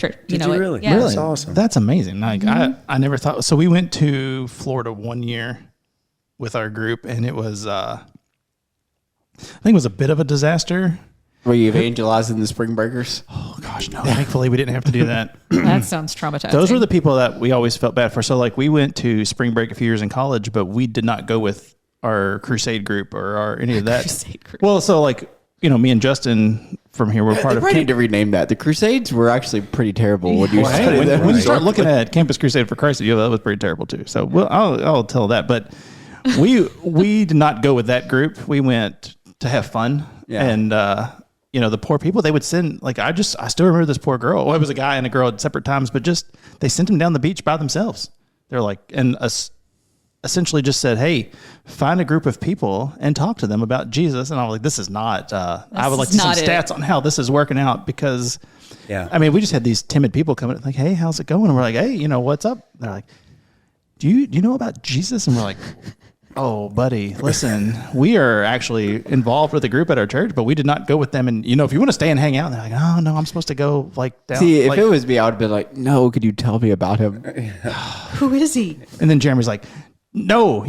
church. Did you really? Yeah. That's awesome. That's amazing. Like I never thought. So we went to Florida one year with our group, and it was I think it was a bit of a disaster. Were you evangelizing the spring breakers? Oh gosh, no. Thankfully, we didn't have to do that. That sounds traumatizing. Those were the people that we always felt bad for. So like we went to spring break a few years in college, but we did not go with our crusade group or any of that. Crusade group. Well, so like, me and Justin from here were part of. I need to rename that. The Crusades were actually pretty terrible when you Well, study hey, them. when you start looking at Campus Crusade for Christ, that was pretty terrible too. So I'll tell that. But we did not go with that group. We went to have fun. Yeah. And the poor people, they would send, like, I still remember this poor girl. Well, it was a guy and a girl at separate times, but just they sent them down the beach by themselves. They're like, and essentially just said, hey, find a group of people and talk to them about Jesus. And I was like, this is not, I would like to see some stats on how this is working out, because we just had these timid people coming like, hey, how's it going? And we're like, hey, what's up? They're like, do you know about Jesus? And we're like, oh, buddy, listen, we are actually involved with a group at our church, but we did not go with them. And, if you want to stay and hang out, and they're like, oh, no, I'm supposed to go down. See, if it was me, I would have been like, no, could you tell me about him? Who is he? And then Jeremy's like, no,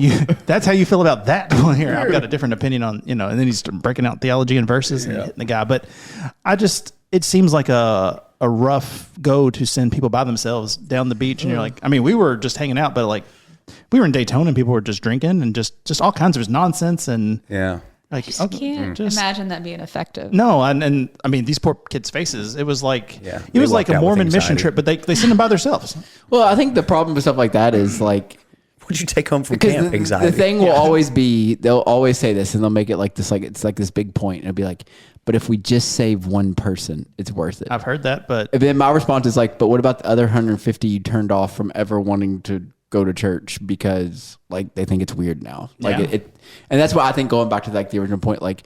that's how you feel about that one here. I've got a different opinion on, and then he's breaking out theology and verses and hitting the guy. But it seems like a rough go to send people by themselves down the beach. And you're like, we were just hanging out, but like, we were in Daytona and people were just drinking and just all kinds of nonsense. And like, I can't imagine that being effective. No. And these poor kids' faces, it was like, it was like a walked out Mormon with mission anxiety. trip, but they send them by themselves. Well, I think the problem with stuff like that is like, What'd you take home from because camp? Anxiety. the thing will always be, they'll always say this and they'll make it like this, like it's like this big point. And it'll be like, but if we just save one person, it's worth it. I've heard that, but And then my response is like, but what about the other 150 you turned off from ever wanting to go to church because like they think it's weird now? Like it and that's why I think, going back to like the original point, like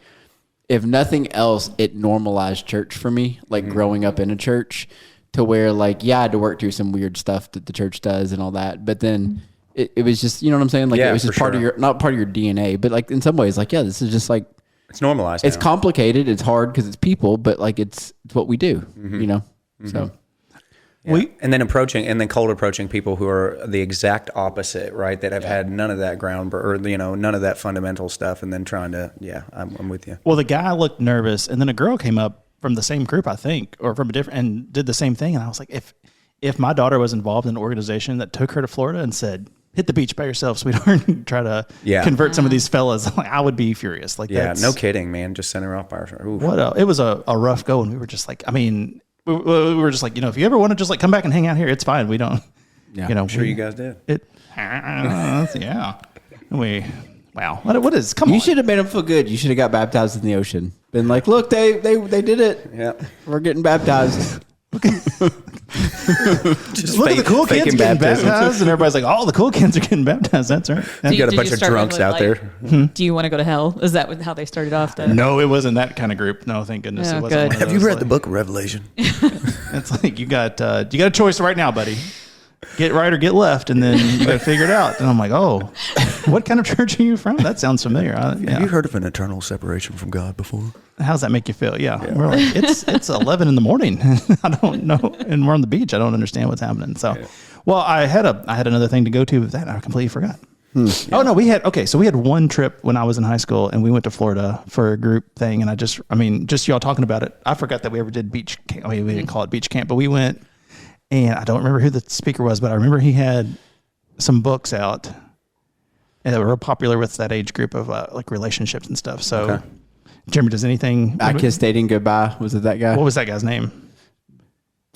if nothing else, it normalized church for me, like growing up in a church, to where like, I had to work through some weird stuff that the church does and all that. But then it was just, you know what I'm saying? Like it was just part of your, not part of your DNA, but like in some ways, like, this is just like, it's normalized. It's now. complicated. It's hard because it's people, but like it's what we do, So and then cold approaching people who are the exact opposite, right? That have had none of that ground or none of that fundamental stuff, and then trying to I'm with you. Well, the guy looked nervous, and then a girl came up from the same group, I think, or from a different, and did the same thing. And I was like, if my daughter was involved in an organization that took her to Florida and said, hit the beach by yourself, sweetheart, and try to convert some of these fellas, I would be furious. Like, no kidding, man. Just send her off by herself. It was a rough go, and we were just like, we were just like, if you ever want to just like come back and hang out here, it's fine. We don't, I'm sure you guys did. Wow. What is? Come on. You should have made them feel good. You should have got baptized in the ocean. Been like, look, they did it. Yeah, we're getting baptized. Just look at the cool kids getting baptized, and everybody's like, "Oh, the cool kids are getting baptized." That's right. You got a bunch of drunks out there. Do you want to go to hell? Is that how they started off? No, it wasn't that kind of group. No, thank goodness it wasn't. Have you read the book of Revelation? It's like you got a choice right now, buddy. Get right or get left, and then you got to figure it out. And I'm like, oh, what kind of church are you from? That sounds familiar. Have you heard of an eternal separation from God before? How does that make you feel? Yeah. We're like, it's 11 in the morning. I don't know, and we're on the beach. I don't understand what's happening. So, well, I had another thing to go to with that. I completely forgot. Oh no, we had one trip when I was in high school, and we went to Florida for a group thing. And just y'all talking about it, I forgot that we ever did beach camp. We didn't call it beach camp, but we went. And I don't remember who the speaker was, but I remember he had some books out that were real popular with that age group of like relationships and stuff. So, Jeremy, does anything? I Kissed Dating Goodbye. Was it that guy? What was that guy's name?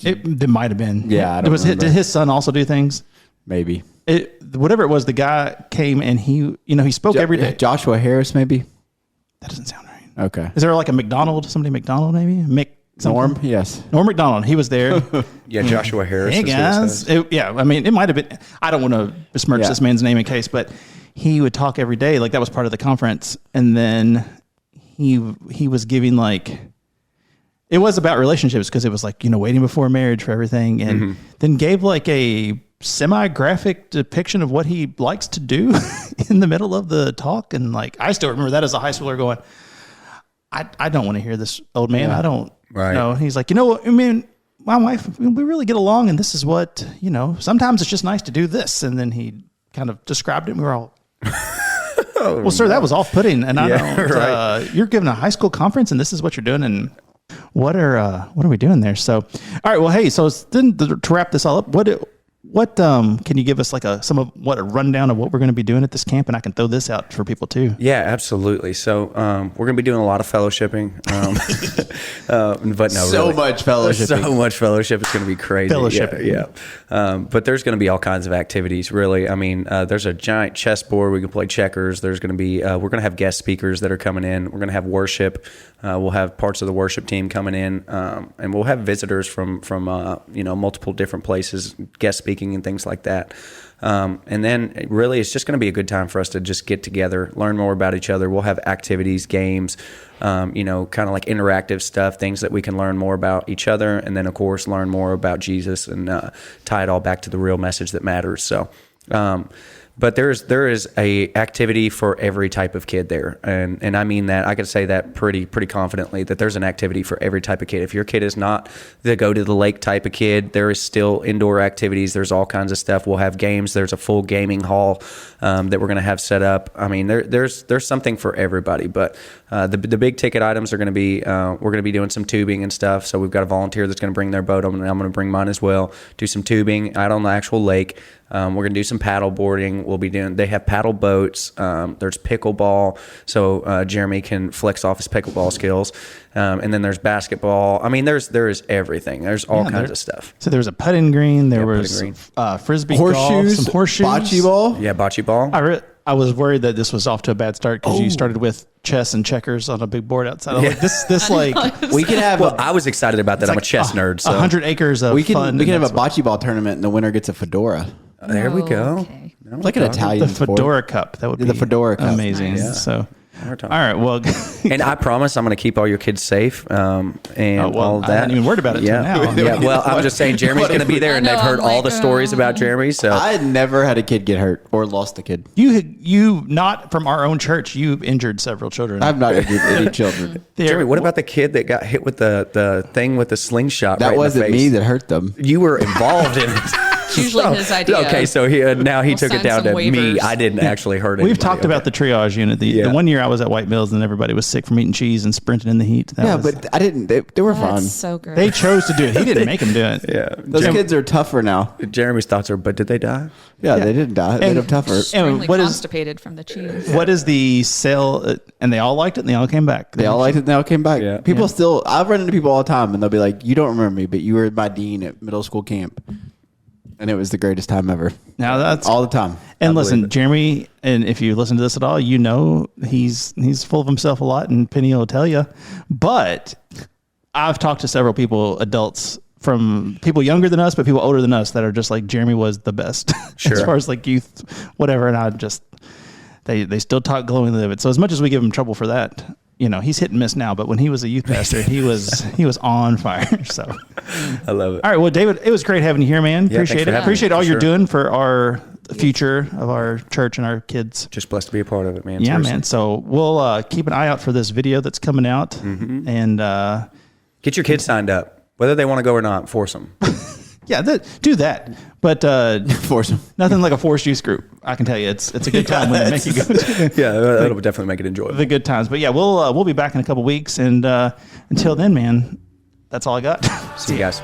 It might have been. Yeah, I don't remember. Did his son also do things? Maybe. Whatever it was, the guy came and he spoke every day. Joshua Harris, maybe. That doesn't sound right. Okay. Is there like a somebody McDonald maybe? Norm, yes. Norm McDonald. He was there. Joshua Harris. Hey guys. It might have been. I don't want to besmirch this man's name in case, but he would talk every day. Like that was part of the conference, and then he was giving like it was about relationships because it was like waiting before marriage for everything, and then gave like a semi-graphic depiction of what he likes to do in the middle of the talk, and like I still remember that as a high schooler going, I don't want to hear this old man. I don't. Right. No, he's like, what? my wife, we really get along, and this is what, sometimes it's just nice to do this. And then he kind of described it, and we were all, well, sir, that was off-putting, and I don't. Right. You're giving a high school conference, and this is what you're doing, and what are we doing there? So, all right, well, hey, so then to wrap this all up, what can you give us like a rundown of what we're going to be doing at this camp, and I can throw this out for people too. Yeah, absolutely. So we're going to be doing a lot of fellowshipping, but no, so really. much fellowshipping. So much fellowship. It's going to be crazy. Fellowshipping. Yeah. But there's going to be all kinds of activities. Really, I mean, there's a giant chessboard. We can play checkers. There's going to be we're going to have guest speakers that are coming in. We're going to have worship. We'll have parts of the worship team coming in, and we'll have visitors from multiple different places, guest speaking and things like that. And then really it's just going to be a good time for us to just get together, learn more about each other. We'll have activities, games, kind of like interactive stuff, things that we can learn more about each other. And then of course, learn more about Jesus and tie it all back to the real message that matters. So, but there is a activity for every type of kid there, and I mean that I could say that pretty confidently that there's an activity for every type of kid. If your kid is not the go to the lake type of kid, there is still indoor activities. There's all kinds of stuff. We'll have games. There's a full gaming hall that we're going to have set up. I mean, there's something for everybody. But the big ticket items are going to be we're going to be doing some tubing and stuff. So we've got a volunteer that's going to bring their boat, and I'm going to bring mine as well. Do some tubing out on the actual lake. We're going to do some paddle boarding. They have paddle boats. There's pickleball. So Jeremy can flex off his pickleball skills. And then there's basketball. I mean, there is everything. There's all kinds of stuff. So there was a putting green. There was frisbee horseshoes, golf, some horseshoes. Bocce ball. Yeah, bocce ball. I was worried that this was off to a bad start because you started with chess and checkers on a big board outside. I was like, this like we could have. Well, I was excited about that. I'm a chess nerd. So 100 acres of fun. We can have a bocce ball tournament, and the winner gets a fedora. There we go. Okay. It's like an Italian the Fedora Cup. That would be the Fedora Cup. Amazing. Nice. Yeah. So, all right. Well, and I promise I'm going to keep all your kids safe and all of that. I hadn't even worried about it till now. Yeah. Well, I'm just saying Jeremy's going to be there, and they've heard all the stories about Jeremy. So I had never had a kid get hurt or lost a kid. You not from our own church. You've injured several children. I've not injured any children. Jeremy, what about the kid that got hit with the thing with the slingshot? That right wasn't in the face? me that hurt them. You were involved in it. It's usually his idea. Okay, so now he took it sign down to some me. waivers. I didn't actually hurt anybody. We've talked about the triage unit. The one year I was at White Mills and everybody was sick from eating cheese and sprinting in the heat. But I didn't. They were fun. That's so great. They chose to do it. He didn't make them do it. Yeah, Those kids are tougher now. Jeremy's thoughts are, but did they die? Yeah, they didn't die. They made them tougher. Extremely what is- constipated from the cheese. What is the sale? And they all liked it and they all came back. They all liked it and they all came back. Yeah. People still, I've run into people all the time and they'll be like, you don't remember me, but you were my dean at middle school camp. And it was the greatest time ever. Now that's all the time. And listen, Jeremy, and if you listen to this at all, you know he's full of himself a lot, and Penny will tell you. But I've talked to several people, adults, from people younger than us, but people older than us, that are just like Jeremy was the best as far as like youth, whatever. And I just they still talk glowingly of it. So as much as we give him trouble for that, he's hit and miss now, but when he was a youth pastor, he was on fire. So I love it. All right, well, David, it was great having you here, man. Yeah, Appreciate it. Appreciate all you're doing for our future of our church and our kids. Just blessed to be a part of it, man. Yeah, Seriously. man. So we'll keep an eye out for this video that's coming out, and get your kids signed up, whether they want to go or not. Force them. yeah, do that. But Force them. Nothing like a forced youth group. I can tell you, it's a good time when they make you go. Yeah, that'll definitely make it enjoyable. The good times. But yeah, we'll be back in a couple weeks, and until then, man, that's all I got. See you guys.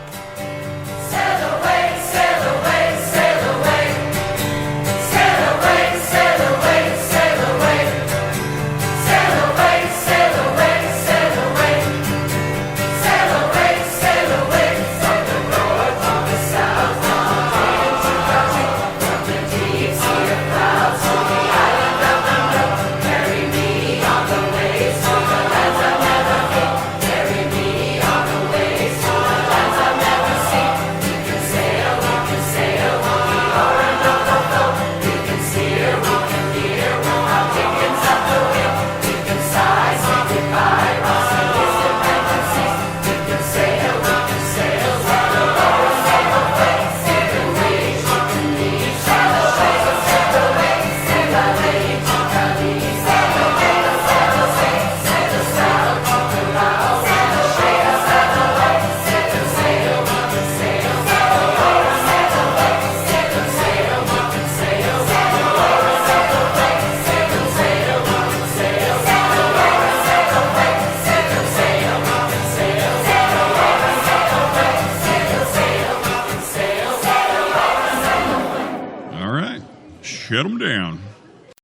shut them down.